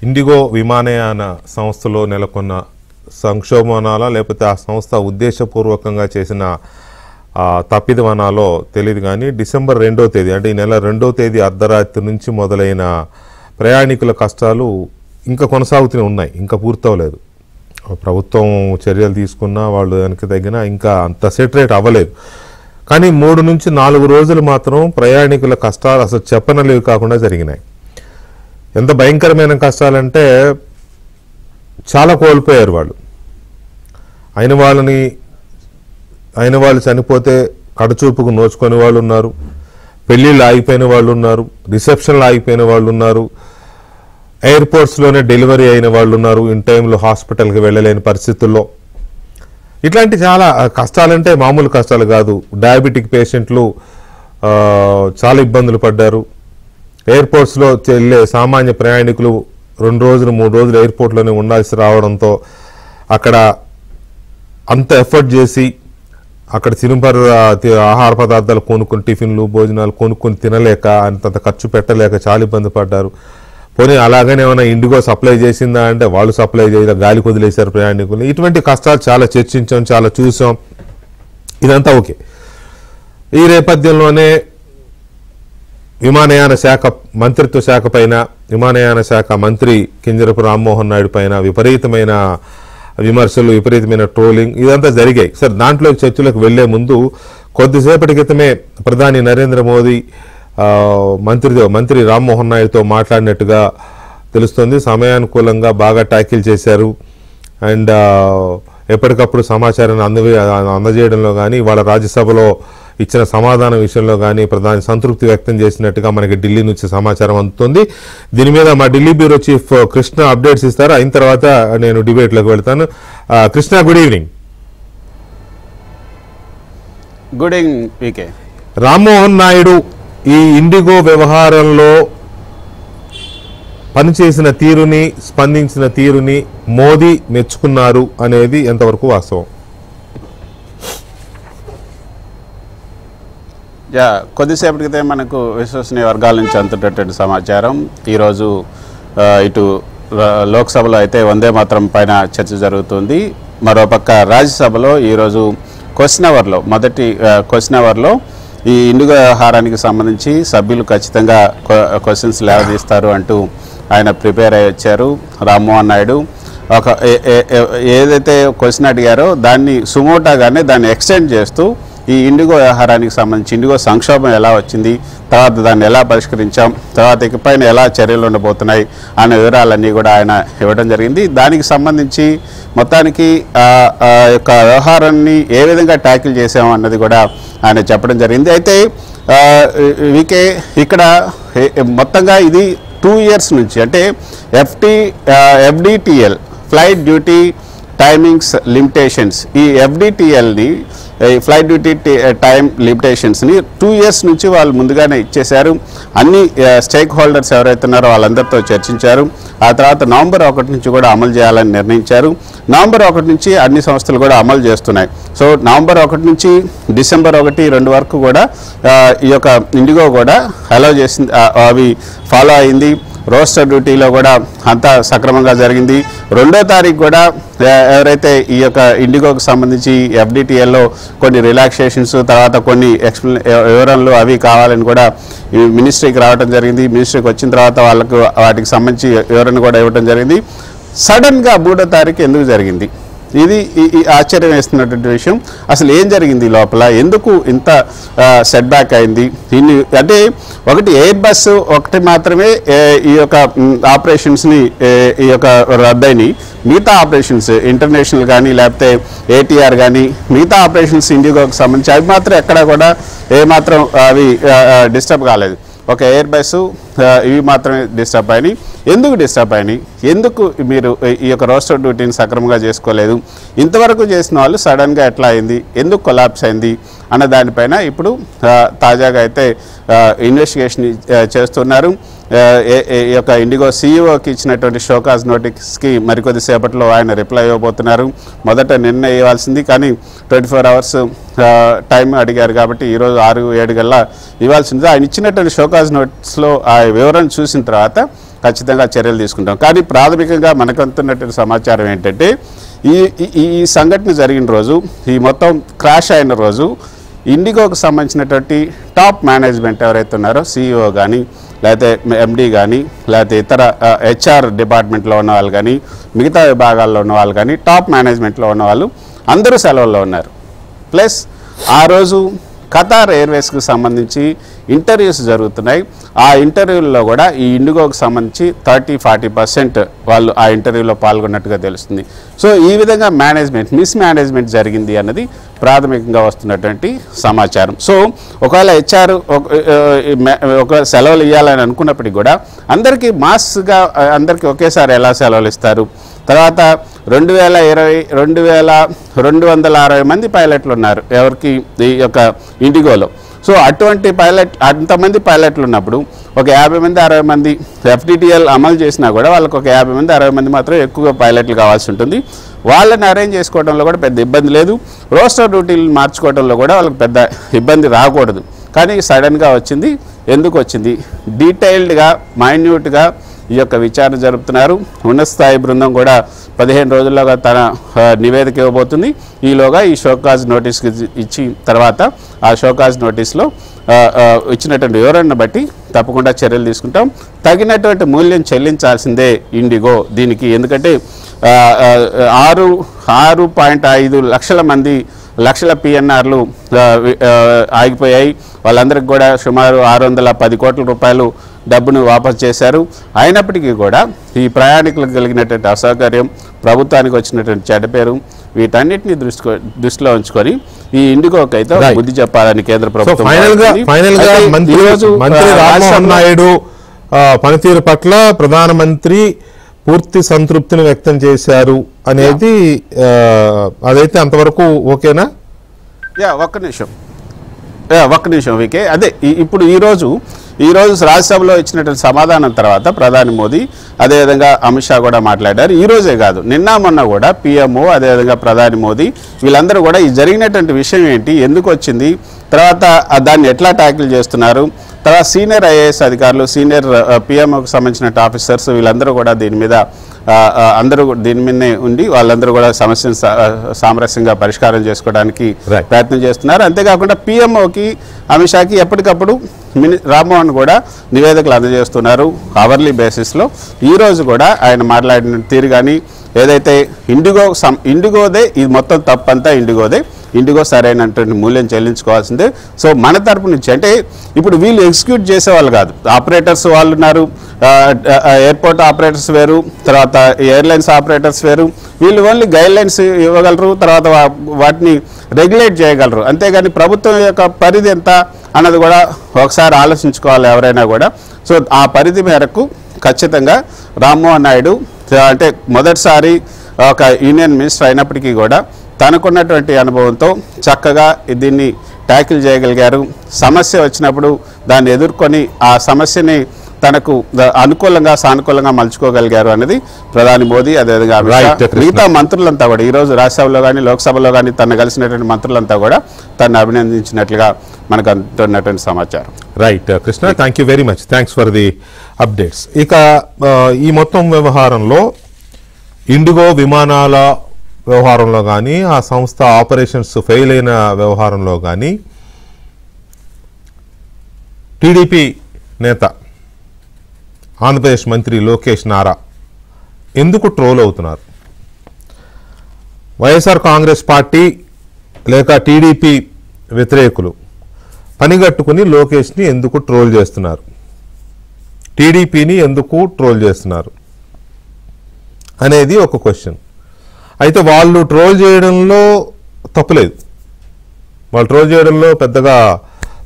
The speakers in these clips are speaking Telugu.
ఇండిగో విమానయాన సంస్థలో నెలకొన్న సంక్షోభనాల లేకపోతే ఆ సంస్థ ఉద్దేశపూర్వకంగా చేసిన తప్పిదమనాలో తెలియదు కానీ డిసెంబర్ 2వ తేదీ అంటే ఈ నెల 2వ తేదీ అర్ధరాత్రి నుంచి మొదలైన ప్రయాణికుల కష్టాలు ఇంకా కొనసాగుతూనే ఉన్నాయి, ఇంకా పూర్తవలేదు. ప్రభుత్వం చర్యలు తీసుకున్నా వాళ్ళు దానికి తగిన ఇంకా అంత సెటరేట్ అవ్వలేదు. కానీ 3 నుంచి 4 రోజులు మాత్రం ప్రయాణికుల కష్టాలు అసలు చెప్పనలేవి కాకుండా జరిగినాయి. ఎంత భయంకరమైన కష్టాలంటే చాలా కోల్పోయారు వాళ్ళు. అయిన వాళ్ళు చనిపోతే కడచూపుకు నోచుకొని వాళ్ళు ఉన్నారు, పెళ్ళిళ్ళు ఆగిపోయిన వాళ్ళు ఉన్నారు, రిసెప్షన్లు ఆగిపోయిన వాళ్ళు ఉన్నారు, ఎయిర్పోర్ట్స్లోనే డెలివరీ అయిన వాళ్ళు ఉన్నారు, ఇన్ టైంలో హాస్పిటల్కి వెళ్ళలేని పరిస్థితుల్లో. ఇట్లాంటి చాలా కష్టాలంటే మామూలు కష్టాలు కాదు. డయాబెటిక్ పేషెంట్లు చాలా ఇబ్బందులు పడ్డారు. ఎయిర్పోర్ట్స్లో వెళ్ళే సామాన్య ప్రయాణికులు 2 రోజులు 3 రోజులు ఎయిర్పోర్ట్లోనే ఉండాల్సి రావడంతో అక్కడ అంత ఎఫర్ట్ చేసి అక్కడ ఆహార పదార్థాలు కొనుక్కొని టిఫిన్లు భోజనాలు కొనుక్కొని తినలేక అంత ఖర్చు పెట్టలేక చాలా ఇబ్బంది పడ్డారు. పోనీ అలాగనే ఏమైనా ఇండిగో సప్లై చేసిందా అంటే వాళ్ళు సప్లై చేయలే, గాలి వదిలేశారు ప్రయాణికులు. ఇటువంటి కష్టాలు చాలా చర్చించాం, చాలా చూసాం. ఇదంతా ఓకే. ఈ నేపథ్యంలోనే విమానయాన శాఖ మంత్రిత్వ శాఖ పైన విమానయాన శాఖ మంత్రి కింజరపు రామ్మోహన్ నాయుడు పైన విపరీతమైన విమర్శలు, విపరీతమైన ట్రోలింగ్ ఇదంతా జరిగాయి. సరే, దాంట్లో చర్చలకు వెళ్లే ముందు కొద్దిసేపటి క్రితమే ప్రధాని నరేంద్ర మోదీ మంత్రి రామ్మోహన్ నాయుడుతో మాట్లాడినట్టుగా తెలుస్తుంది. సమయానుకూలంగా బాగా ట్యాకిల్ చేశారు. అండ్ ఎప్పటికప్పుడు సమాచారాన్ని అందజేయడంలో కానీ వాళ్ళ రాజ్యసభలో ఇచ్చిన సమాధానం విషయంలో కానీ ప్రధాని సంతృప్తి వ్యక్తం చేసినట్టుగా మనకి ఢిల్లీ నుంచి సమాచారం అందుతుంది. దీని మీద మా Delhi bureau chief Krishna updates ఇస్తారు. అయిన తర్వాత నేను డిబేట్లోకి వెళ్తాను. Krishna, good evening. Good evening PK. Rammohan Naidu ఈ ఇండిగో వ్యవహారంలో పనిచేసిన తీరుని, స్పందించిన తీరుని మోదీ మెచ్చుకున్నారు అనేది ఎంతవరకు వాస్తవం? కొద్దిసేపటి క్రితం మనకు విశ్వసనీయ వర్గాల నుంచి అందుతున్నటువంటి సమాచారం, ఈరోజు ఇటు లోక్సభలో అయితే వందే మాతరం పైన చర్చ జరుగుతుంది. మరోపక్క రాజ్యసభలో ఈరోజు మొదటి క్వశ్చన్ అవర్లో ఈ ఇండిగో వ్యవహారానికి సంబంధించి సభ్యులు ఖచ్చితంగా క్వశ్చన్స్ లేవదీస్తారు అంటూ ఆయన ప్రిపేర్ అయ్యి వచ్చారు. రామ్మోహన్ నాయుడు ఏదైతే క్వశ్చన్ అడిగారో దాన్ని సుమోటాగానే దాన్ని ఎక్స్టెండ్ చేస్తూ ఈ ఇండిగో వ్యవహారానికి సంబంధించి ఇండిగో సంక్షోభం ఎలా వచ్చింది, తర్వాత దాన్ని ఎలా పరిష్కరించాం, తర్వాత ఇకపైన ఎలా చర్యలు ఉండబోతున్నాయి అనే వివరాలన్నీ కూడా ఆయన ఇవ్వడం జరిగింది. దానికి సంబంధించి మొత్తానికి యొక్క వ్యవహారాన్ని ఏ విధంగా ట్యాకిల్ చేసాము అన్నది కూడా ఆయన చెప్పడం జరిగింది. అయితే వీకే ఇక్కడ మొత్తంగా ఇది 2 years నుంచి అంటే FDTL flight duty timings limitations, ఈ FDTLని ఫ్లైట్ డ్యూటీ టైం లిమిటేషన్స్ని 2 years నుంచి వాళ్ళు ముందుగానే ఇచ్చేశారు. అన్ని స్టేక్ హోల్డర్స్ ఎవరైతే ఉన్నారో వాళ్ళందరితో చర్చించారు. ఆ తర్వాత నవంబర్ 1 నుంచి కూడా అమలు చేయాలని నిర్ణయించారు. నవంబర్ 1 నుంచి అన్ని సంస్థలు కూడా అమలు చేస్తున్నాయి. సో నవంబర్ 1 నుంచి డిసెంబర్ 1, 2 వరకు కూడా ఈ యొక్క ఇండిగో కూడా అలౌ చేసింది, అవి ఫాలో అయింది. రోస్టర్ డ్యూటీలో కూడా అంతా సక్రమంగా జరిగింది. 2వ తారీఖు కూడా ఎవరైతే ఈ యొక్క ఇండిగోకి సంబంధించి FDTLలో కొన్ని రిలాక్సేషన్స్, తర్వాత కొన్ని వివరణలు అవి కావాలని కూడా ఈ మినిస్ట్రీకి రావడం జరిగింది. మినిస్ట్రీకి వచ్చిన తర్వాత వాళ్ళకు వాటికి సంబంధించి వివరణ కూడా ఇవ్వడం జరిగింది. సడన్గా 3వ తారీఖు ఎందుకు జరిగింది? ఇది ఆశ్చర్యం వేస్తున్నటువంటి విషయం. అసలు ఏం జరిగింది లోపల, ఎందుకు ఇంత సెట్ బ్యాక్ అయింది? అంటే ఒకటి ఎయిర్ బస్ ఒకటి మాత్రమే ఈ యొక్క ఆపరేషన్స్ని ఈ యొక్క రద్దయినాయి. మిగతా ఆపరేషన్స్ ఇంటర్నేషనల్ కానీ లేకపోతే ATR కానీ మిగతా ఆపరేషన్స్ ఇండిగోకి సంబంధించి అవి మాత్రం ఎక్కడా కూడా ఏమాత్రం అవి డిస్టర్బ్ కాలేదు. ఒక ఎయిర్ బస్సు ఇవి మాత్రమే డిస్టర్బ్ అయినాయి. ఎందుకు డిస్టర్బ్ అయినాయి? ఎందుకు మీరు ఈ యొక్క రోస్టర్ డ్యూటీని సక్రమంగా చేసుకోలేదు? ఇంతవరకు చేసిన వాళ్ళు సడన్గా ఎట్లా అయింది, ఎందుకు కొలాప్స్ అయింది అన్న దానిపైన ఇప్పుడు తాజాగా అయితే ఇన్వెస్టిగేషన్ చేస్తున్నారు. ఈ యొక్క ఇండిగో CEOకి ఇచ్చినటువంటి షోకాజ్ నోటీస్కి మరికొద్ది సేపట్లో ఆయన రిప్లై ఇవ్వబోతున్నారు. మొదట నిన్న ఇవ్వాల్సింది, కానీ 24 hours టైం అడిగారు కాబట్టి ఈరోజు 6-7 గల్లా ఇవ్వాల్సింది. ఆయన ఇచ్చినటువంటి షోకాజ్ నోటీస్లో ఆ వివరణ చూసిన తర్వాత ఖచ్చితంగా చర్యలు తీసుకుంటాం. కానీ ప్రాథమికంగా మనకు అందుతున్నటువంటి సమాచారం ఏంటంటే ఈ సంఘటన జరిగిన రోజు, ఈ మొత్తం క్రాష్ అయిన రోజు ఇండిగోకు సంబంధించినటువంటి టాప్ మేనేజ్మెంట్ ఎవరైతే ఉన్నారో CEO కానీ, లేకపోతే MD కానీ, లేకపోతే ఇతర HR డిపార్ట్మెంట్లో ఉన్న వాళ్ళు కానీ, మిగతా విభాగాల్లో ఉన్న వాళ్ళు కానీ, టాప్ మేనేజ్మెంట్లో ఉన్న వాళ్ళు అందరూ సెలవుల్లో ఉన్నారు. ప్లస్ ఆ రోజు ఖతార్ ఎయిర్వేస్కి సంబంధించి ఇంటర్వ్యూస్ జరుగుతున్నాయి. ఆ ఇంటర్వ్యూల్లో కూడా ఈ ఇండిగోకి సంబంధించి 30-40% వాళ్ళు ఆ ఇంటర్వ్యూలో పాల్గొన్నట్టుగా తెలుస్తుంది. సో ఈ విధంగా మిస్మేనేజ్మెంట్ జరిగింది అన్నది ప్రాథమికంగా వస్తున్నటువంటి సమాచారం. సో ఒకవేళ HR ఒక సెలవులు ఇవ్వాలని అనుకున్నప్పటికీ కూడా అందరికీ మాస్గా అందరికీ ఒకేసారి ఎలా సెలవులు ఇస్తారు? తర్వాత 2260 మంది పైలట్లు ఉన్నారు ఎవరికి ఈ యొక్క ఇండిగోలో. సో అటువంటి అంతమంది పైలట్లు ఉన్నప్పుడు ఒక 50 మంది 60 మంది FDTL అమలు చేసినా కూడా వాళ్ళకి ఒక 50 మంది 60 మంది మాత్రం ఎక్కువగా పైలట్లు కావాల్సి ఉంటుంది. వాళ్ళని అరేంజ్ చేసుకోవడంలో కూడా పెద్ద ఇబ్బంది లేదు. రోస్టర్ డ్యూటీలు మార్చుకోవడంలో కూడా వాళ్ళకి పెద్ద ఇబ్బంది రాకూడదు. కానీ సడన్గా వచ్చింది. ఎందుకు వచ్చింది? డీటెయిల్డ్గా మైన్యూట్గా ఈ యొక్క విచారణ జరుపుతున్నారు. ఉన్నత స్థాయి బృందం కూడా 15 రోజుల్లోగా తన నివేదిక ఇవ్వబోతుంది. ఈలోగా ఈ షోకాజ్ నోటీస్ ఇచ్చి తర్వాత ఆ షోకాజ్ నోటీస్లో ఇచ్చినటువంటి వివరణను బట్టి తప్పకుండా చర్యలు తీసుకుంటాం. తగినటువంటి మూల్యం చెల్లించాల్సిందే ఇండిగో దీనికి. ఎందుకంటే 6.5 లక్షల PNRలు ఆగిపోయాయి. వాళ్ళందరికీ కూడా సుమారు 610 కోట్ల రూపాయలు డబ్బును వాపసు చేశారు. అయినప్పటికీ కూడా ఈ ప్రయాణికులకు కలిగినటువంటి అసౌకర్యం, ప్రభుత్వానికి వచ్చినటువంటి చెడ్డ పేరు, వీటన్నిటిని దృష్టిలో ఉంచుకొని ఈ ఇండిగోకి అయితే బుద్ధి చెప్పాలని కేంద్ర ప్రభుత్వం నాయుడు పనితీరు పట్ల ప్రధానమంత్రి పూర్తి సంతృప్తిని వ్యక్తం చేశారు అనేది అదైతే అంతవరకు ఓకేనా? ఒక్క నిమిషం వికే. అదే ఇప్పుడు ఈరోజు రాజ్యసభలో ఇచ్చినటువంటి సమాధానం తర్వాత ప్రధాని మోదీ అదేవిధంగా అమిత్ షా కూడా మాట్లాడారు. ఈ రోజే కాదు, నిన్న మొన్న కూడా PMO అదేవిధంగా ప్రధాని మోదీ వీళ్ళందరూ కూడా ఈ జరిగినటువంటి విషయం ఏంటి, ఎందుకు వచ్చింది, తర్వాత దాన్ని ఎట్లా ట్యాకిల్ చేస్తున్నారు, తర్వాత సీనియర్ IAS అధికారులు, సీనియర్ PMOకి సంబంధించిన ఆఫీసర్స్ వీళ్ళందరూ కూడా దీని మీదనే ఉండి వాళ్ళందరూ కూడా సమస్యను సామరస్యంగా పరిష్కారం చేసుకోవడానికి ప్రయత్నం చేస్తున్నారు. అంతేకాకుండా PMOకి అమిత్ షాకి ఎప్పటికప్పుడు రామ్మోహన్ కూడా నివేదికలు అందజేస్తున్నారు అవర్లీ బేసిస్లో. ఈరోజు కూడా ఆయన మాట్లాడిన తీరు కానీ ఏదైతే ఇండిగోదే ఇది మొత్తం తప్పంతా ఇండిగో సరైనటువంటి మూల్యం చెల్లించుకోవాల్సిందే. సో మన తరపు నుంచి అంటే ఇప్పుడు వీళ్ళు ఎగ్జిక్యూట్ చేసేవాళ్ళు కాదు, ఆపరేటర్స్ వాళ్ళు ఉన్నారు, ఎయిర్పోర్ట్ ఆపరేటర్స్ వేరు, తర్వాత ఎయిర్లైన్స్ ఆపరేటర్స్ వేరు. వీళ్ళు ఓన్లీ గైడ్లైన్స్ ఇవ్వగలరు, తర్వాత వాటిని రెగ్యులేట్ చేయగలరు. అంతేగాని ప్రభుత్వం యొక్క పరిధి ఎంత అన్నది కూడా ఒకసారి ఆలోచించుకోవాలి ఎవరైనా కూడా. సో ఆ పరిధి మేరకు ఖచ్చితంగా రామ్మోహన్ నాయుడు అంటే మొదటిసారి ఒక యూనియన్ మినిస్టర్ అయినప్పటికీ కూడా తనకున్నటువంటి అనుభవంతో చక్కగా దీన్ని ట్యాకిల్ చేయగలిగారు. సమస్య వచ్చినప్పుడు దాన్ని ఎదుర్కొని ఆ సమస్యని తనకు అనుకూలంగా సానుకూలంగా మలుచుకోగలిగారు అనేది ప్రధాని మోదీ అదేవిధంగా మిగతా మంత్రులంతా కూడా ఈరోజు రాజ్యసభలో కానీ లోక్సభలో కానీ తను కలిసినటువంటి మంత్రులంతా కూడా తను అభినందించినట్లుగా మనకు అందుతున్నటువంటి సమాచారం. Right Krishna, thank you very much, thanks for the updates. ఇక ఈ మొత్తం వ్యవహారంలో ఇండిగో విమానాల వ్యవహారంలో కానీ ఆ సంస్థ ఆపరేషన్స్ ఫెయిల్ అయిన వ్యవహారంలో కానీ టీడీపీ నేత ఆంధ్రప్రదేశ్ మంత్రి లోకేష్ నారా ఎందుకు ట్రోల్ అవుతున్నారు? వైఎస్ఆర్ కాంగ్రెస్ పార్టీ లేక టీడీపీ వ్యతిరేకులు పనిగట్టుకుని లోకేష్ని ఎందుకు ట్రోల్ చేస్తున్నారు, టీడీపీని ఎందుకు ట్రోల్ చేస్తున్నారు అనేది ఒక క్వశ్చన్. అయితే వాళ్ళు ట్రోల్ చేయడంలో తప్పులేదు, వాళ్ళు ట్రోల్ చేయడంలో పెద్దగా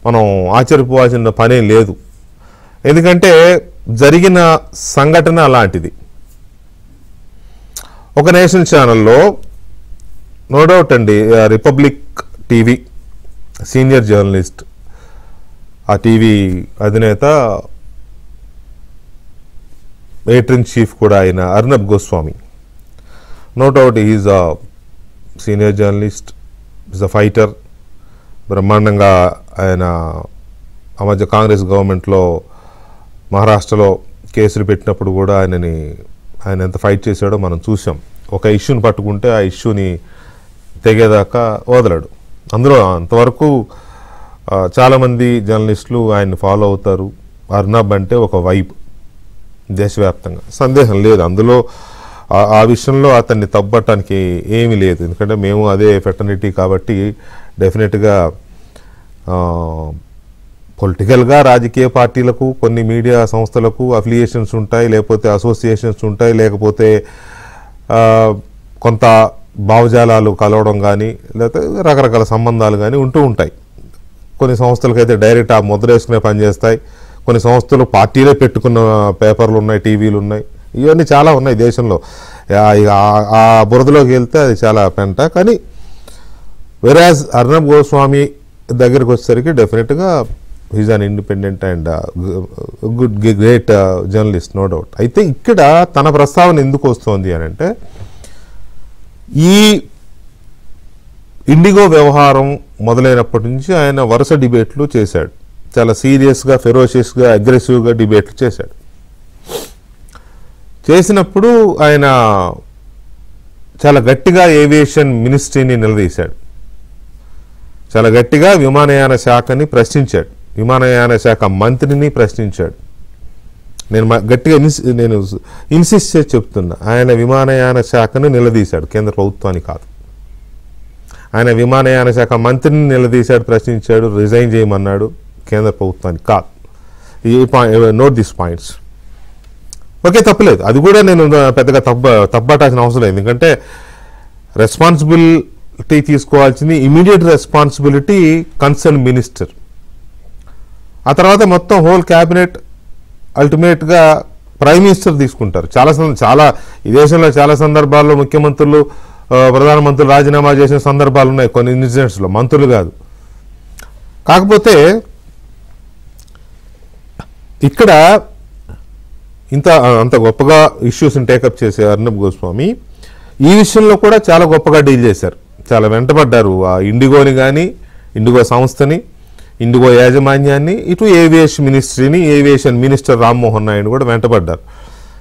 మనం ఆశ్చర్యపోవాల్సిన పనే లేదు. ఎందుకంటే జరిగిన సంఘటన అలాంటిది. ఒక నేషనల్ ఛానల్లో నో డౌట్ అండి, రిపబ్లిక్ టీవీ సీనియర్ జర్నలిస్ట్, ఆ టీవీ అధినేత ఎడిటర్ ఇన్ చీఫ్ కూడా అయిన Arnab Goswami, no doubt is a senior journalist, is a fighter. బ్రహ్మాండంగా ఆయన ఆ మధ్య కాంగ్రెస్ గవర్నమెంట్లో మహారాష్ట్రలో కేసులు పెట్టినప్పుడు కూడా ఆయన ఎంత ఫైట్ చేశాడో మనం చూసాం. ఒక ఇష్యూని పట్టుకుంటే ఆ ఇష్యూని తెగేదాకా వదలడు. అందులో అంతవరకు చాలామంది జర్నలిస్టులు ఆయన్ని ఫాలో అవుతారు. అర్నబ్ అంటే ఒక వైబ్ దేశవ్యాప్తంగా, సందేహం లేదు అందులో. ఆ విషయంలో అతన్ని తప్పటానికి ఏమీ లేదు. ఎందుకంటే మేము అదే ఫెటర్నిటీ కాబట్టి డెఫినెట్గా పొలిటికల్గా రాజకీయ పార్టీలకు కొన్ని మీడియా సంస్థలకు అఫిలియేషన్స్ ఉంటాయి, లేకపోతే అసోసియేషన్స్ ఉంటాయి, లేకపోతే కొంత భావజాలాలు కలవడం కానీ లేకపోతే రకరకాల సంబంధాలు కానీ ఉంటూ ఉంటాయి. కొన్ని సంస్థలకైతే డైరెక్ట్ ఆ ముద్ర వేసుకునే పనిచేస్తాయి. కొన్ని సంస్థలు పార్టీలే పెట్టుకున్న పేపర్లు ఉన్నాయి, టీవీలు ఉన్నాయి, ఇవన్నీ చాలా ఉన్నాయి దేశంలో. ఆ బురదలోకి వెళ్తే అది చాలా పెంట. కానీ వెరాజ్ అర్నబ్ గోస్వామి దగ్గరికి వచ్చేసరికి డెఫినెట్గా he's an independent and good great journalist, no doubt. అయితే ఇక్కడ తన ప్రస్తావన ఎందుకు వస్తుంది అని అంటే, ఈ ఇండిగో వ్యవహారం మొదలైనప్పటి నుంచి ఆయన వరుస డిబేట్లు చేశాడు. చాలా సీరియస్గా, ఫెరోషియస్గా, అగ్రెసివ్గా డిబేట్లు చేశాడు. చేసినప్పుడు ఆయన చాలా గట్టిగా ఏవియేషన్ మినిస్ట్రీని నిలదీశాడు. చాలా గట్టిగా విమానయాన శాఖని ప్రశ్నించాడు. విమానయాన శాఖ మంత్రిని ప్రశ్నించాడు. నేను గట్టిగా నేను ఇన్సిస్ట్ చేసి చెప్తున్నా, ఆయన విమానయాన శాఖను నిలదీశాడు, కేంద్ర ప్రభుత్వాన్ని కాదు. ఆయన విమానయాన శాఖ మంత్రిని నిలదీశాడు, ప్రశ్నించాడు, రిజైన్ చేయమన్నాడు, కేంద్ర ప్రభుత్వాన్ని కాదు. Note this points. ఓకే, తప్పలేదు, అది కూడా నేను పెద్దగా తప్పటాల్సిన అవసరం లేదు. ఎందుకంటే రెస్పాన్సిబిలిటీ తీసుకోవాల్సింది ఇమీడియట్ రెస్పాన్సిబిలిటీ కన్సర్న్ మినిస్టర్. ఆ తర్వాత మొత్తం హోల్ క్యాబినెట్, అల్టిమేట్గా ప్రైమ్ మినిస్టర్ తీసుకుంటారు. చాలా ఈ దేశంలో చాలా సందర్భాల్లో ముఖ్యమంత్రులు, ప్రధానమంత్రులు రాజీనామా చేసిన సందర్భాలు ఉన్నాయి కొన్ని ఇన్సిడెంట్స్లో, మంత్రులు కాదు. కాకపోతే ఇక్కడ అంత గొప్పగా ఇష్యూస్ని టేకప్ చేసే అర్నబ్ గోస్వామి ఈ విషయంలో కూడా చాలా గొప్పగా డీల్ చేశారు. చాలా వెంటబడ్డారు ఆ ఇండిగోని కానీ, ఇండిగో సంస్థని, ఇండిగో యాజమాన్యాన్ని, ఇటు ఏవియేషన్ మినిస్ట్రీని, ఏవియేషన్ మినిస్టర్ రామ్మోహన్ నాయుడు కూడా వెంటబడ్డారు.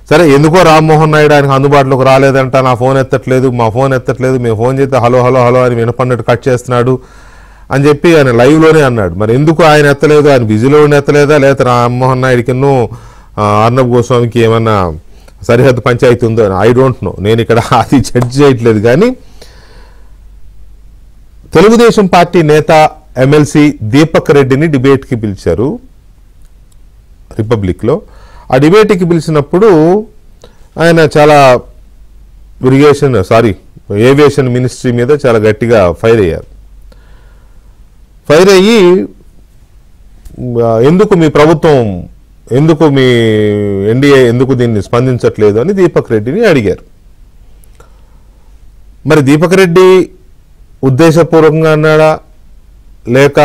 సరే, ఎందుకో రామ్మోహన్ నాయుడు ఆయనకు అందుబాటులోకి రాలేదంట, నా ఫోన్ ఎత్తట్లేదు, మా ఫోన్ ఎత్తట్లేదు, మేము ఫోన్ చేస్తే హలో హలో హలో అని వినపడినట్టు కట్ చేస్తున్నాడు అని చెప్పి ఆయన లైవ్లోనే అన్నాడు. మరి ఎందుకు ఆయన ఎత్తలేదు, ఆయన బిజీలో ఎత్తలేదా, లేదా రామ్మోహన్ నాయుడికిను అర్నబ్ గోస్వామికి ఏమన్నా సరిహద్దు పంచాయతీ ఉందో, ఐ డోంట్ నో. నేను ఇక్కడ అది జడ్జ్ చేయట్లేదు. కానీ తెలుగుదేశం పార్టీ నేత ఎమ్మెల్సీ దీపక్ రెడ్డిని డిబేట్కి పిలిచారు రిపబ్లిక్లో. ఆ డిబేట్కి పిలిచినప్పుడు ఆయన చాలా ఏవియేషన్ మినిస్ట్రీ మీద చాలా గట్టిగా ఫైర్ అయ్యారు. ఫైర్ అయ్యి ఎందుకు మీ ప్రభుత్వం, ఎందుకు మీ ఎన్డీఏ ఎందుకు దీన్ని స్పందించట్లేదు అని దీపక్ రెడ్డిని అడిగారు. మరి దీపక్ రెడ్డి ఉద్దేశపూర్వకంగా అన్నాడా, లేక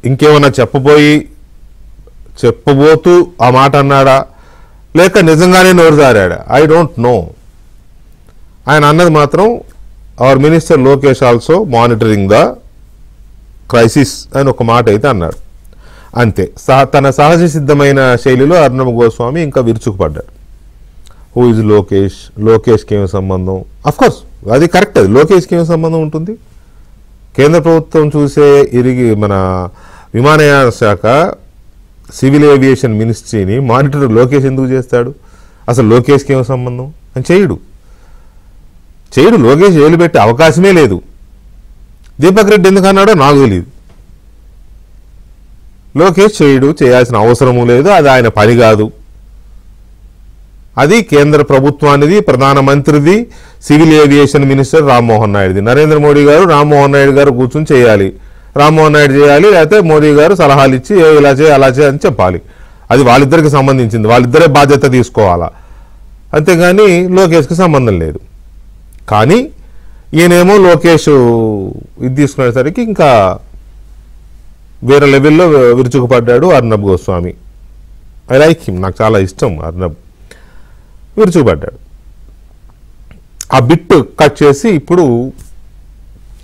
ఇంకేమన్నా చెప్పబోతూ ఆ మాట అన్నాడా, లేక నిజంగానే నోరు జారాడా, ఐ డోంట్ నో. ఆయన అన్నది మాత్రం hour minister Lokesh also monitoring the crisis అని ఒక మాట అయితే అన్నాడు. అంతే. తన సహజ సిద్ధమైన శైలిలో అర్నబ్ గోస్వామి ఇంకా విరుచుకుపడ్డాడు. హూ ఇస్ లోకేష్, లోకేష్కి ఏమి సంబంధం? అఫ్కోర్స్ అది కరెక్ట్, అది లోకేష్కి ఏమి సంబంధం ఉంటుంది? కేంద్ర ప్రభుత్వం చూసే మన విమానయాన శాఖ, సివిల్ ఏవియేషన్ మినిస్ట్రీని మానిటర్ లోకేష్ ఎందుకు చేస్తాడు? అసలు లోకేష్కి ఏమి సంబంధం అని చేయడు. లోకేష్ ఏలు పెట్టే అవకాశమే లేదు. దీపక్ రెడ్డి ఎందుకు అన్నాడో నాకు తెలియదు. లోకేష్ చేయాల్సిన అవసరము లేదు, అది ఆయన పని కాదు. అది కేంద్ర ప్రభుత్వానిది, ప్రధానమంత్రిది, సివిల్ ఏవియేషన్ మినిస్టర్ రామ్మోహన్ నాయుడుది. నరేంద్ర మోడీ గారు, రామ్మోహన్ నాయుడు గారు కూర్చొని చేయాలి, రామ్మోహన్ నాయుడు చేయాలి, లేకపోతే మోదీ గారు సలహాలు ఇచ్చి ఇలా చేయి అలా చేయి అని చెప్పాలి. అది వాళ్ళిద్దరికి సంబంధించింది, వాళ్ళిద్దరే బాధ్యత తీసుకోవాలా. అంతేగాని లోకేష్కి సంబంధం లేదు. కానీ ఈయనేమో లోకేష్ ఇది తీసుకునేసరికి ఇంకా వేరే లెవెల్లో విరుచుకుపడ్డాడు Arnab Goswami. I like him, నాకు చాలా ఇష్టం అర్నబ్. విరుచుకుపడ్డాడు. ఆ బిట్ కట్ చేసి ఇప్పుడు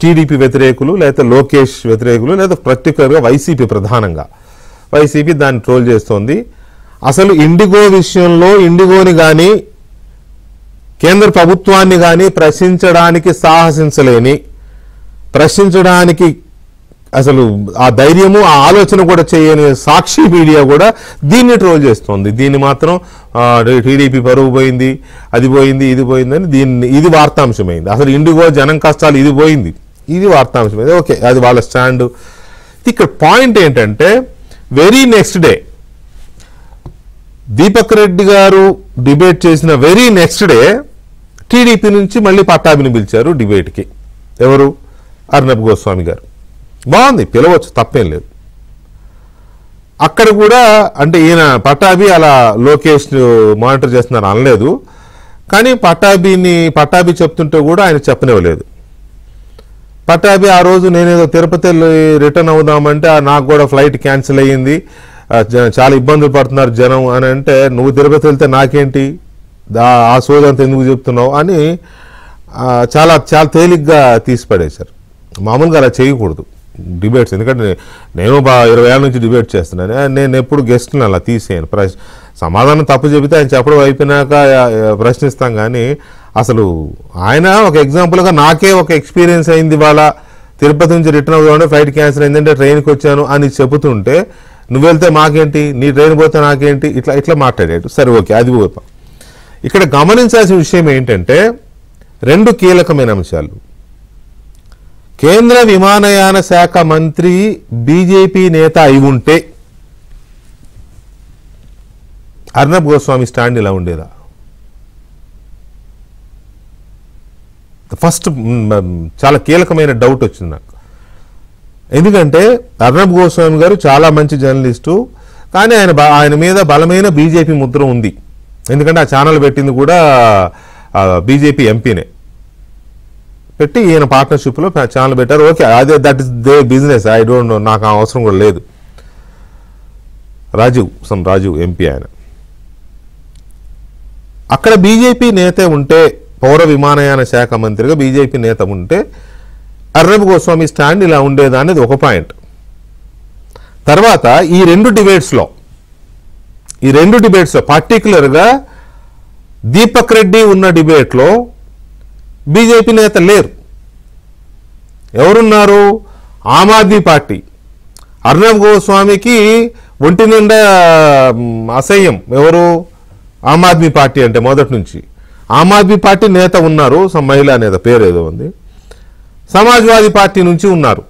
టీడీపీ వ్యతిరేకులు, లేదా లోకేష్ వ్యతిరేకులు, లేదా పర్టికులర్గా వైసీపీ, ప్రధానంగా వైసీపీ దాన్ని ట్రోల్ చేస్తోంది. అసలు ఇండిగో విషయంలో ఇండిగోని కానీ కేంద్ర ప్రభుత్వాన్ని కానీ ప్రశ్నించడానికి సాహసించలేని, ప్రశ్నించడానికి అసలు ఆ ధైర్యము ఆ ఆలోచన కూడా చేయని సాక్షి మీడియా కూడా దీన్ని ట్రోల్ చేస్తోంది. దీన్ని మాత్రం టీడీపీ పరువు పోయింది, అది పోయింది, ఇది పోయిందని ఇది వార్తాంశమైంది. అసలు ఇండిగో జనం కష్టాలు ఇది పోయింది, ఇది వార్తాంశమైంది. ఓకే, అది వాళ్ళ స్టాండ్. ఇక్కడ పాయింట్ ఏంటంటే very next day Deepak Reddy గారు డిబేట్ చేసిన వెరీ నెక్స్ట్ డే టీడీపీ నుంచి మళ్ళీ పట్టాభిని పిలిచారు డిబేట్కి. ఎవరు? అర్నబ్ గోస్వామి గారు. బాగుంది, పిలవచ్చు, తప్పేం లేదు. అక్కడ కూడా అంటే ఈయన పట్టాభి అలా లోకేష్ మానిటర్ చేస్తున్నారు అనలేదు, కానీ పట్టాభి చెప్తుంటే కూడా ఆయన చెప్పనివ్వలేదు. పట్టాభి ఆ రోజు నేనేదో తిరుపతి రిటర్న్ అవుదామంటే నాకు కూడా ఫ్లైట్ క్యాన్సిల్ అయ్యింది, చాలా ఇబ్బందులు పడుతున్నారు జనం అని అంటే, నువ్వు తిరుపతి వెళ్తే నాకేంటి, ఆ సోదంతా ఎందుకు చెప్తున్నావు అని చాలా చాలా తేలిగ్గా తీసిపడేశారు. మామూలుగా అలా చేయకూడదు డిబేట్స్. ఎందుకంటే నేను 20 ఏళ్ళ నుంచి డిబేట్ చేస్తున్నాను, నేను ఎప్పుడు గెస్ట్ని అలా తీసేయను. సమాధానం తప్పు చెబితే ఆయన చెప్పడం అయిపోయినాక ప్రశ్నిస్తాం. కానీ అసలు ఆయన ఒక ఎగ్జాంపుల్గా నాకే ఒక ఎక్స్పీరియన్స్ అయింది, వాళ్ళ తిరుపతి నుంచి రిటర్న్ అవుతుంటే ఫ్లైట్ క్యాన్సిల్ అయిందంటే ట్రైన్కి వచ్చాను అని చెబుతుంటే, నువ్వు వెళ్తే మాకేంటి, నీ ట్రైన్ పోతే నాకేంటి, ఇట్లా మాట్లాడాడు. సరే, ఓకే, అది పోతాం. ఇక్కడ గమనించాల్సిన విషయం ఏంటంటే 2 కీలకమైన అంశాలు. కేంద్ర విమానయాన శాఖ మంత్రి బీజేపీ నేత అయి ఉంటే అర్నబ్ గోస్వామి స్టాండ్ ఇలా ఉండేదా? ఫస్ట్ చాలా కీలకమైన డౌట్ వచ్చింది నాకు. ఎందుకంటే అర్నబ్ గోస్వామి గారు చాలా మంచి జర్నలిస్టు, కానీ ఆయన మీద బలమైన బీజేపీ ముద్ర ఉంది. ఎందుకంటే ఆ ఛానల్ పెట్టింది కూడా బీజేపీ ఎంపీనే పెట్టి ఈయన పార్ట్నర్షిప్లో ఛానల్ పెట్టారు. ఓకే, అదే that is they business, I don't know, నాకు ఆ అవసరం కూడా లేదు. రాజీవ్ ఎంపీ ఆయన. అక్కడ బీజేపీ నేత ఉంటే, పౌర విమానయాన శాఖ మంత్రిగా బీజేపీ నేత ఉంటే అర్నబ్ గోస్వామి స్టాండ్ ఇలా ఉండేదా అనేది ఒక పాయింట్. తర్వాత ఈ రెండు డిబేట్స్లో పర్టికులర్గా దీపక్ రెడ్డి ఉన్న డిబేట్లో బీజేపీ నేత లేరు. ఎవరున్నారు? ఆమ్ ఆద్మీ పార్టీ. అర్నబ్ గోస్వామికి ఒంటి నిండా అసహ్యం. ఎవరు? ఆమ్ ఆద్మీ పార్టీ అంటే మొదటి నుంచి ఆమ్ ఆద్మీ పార్టీ నేత ఉన్నారు, మహిళా నేత పేరు ఏదో ఉంది. సమాజ్వాదీ పార్టీ నుంచి ఉన్నారు,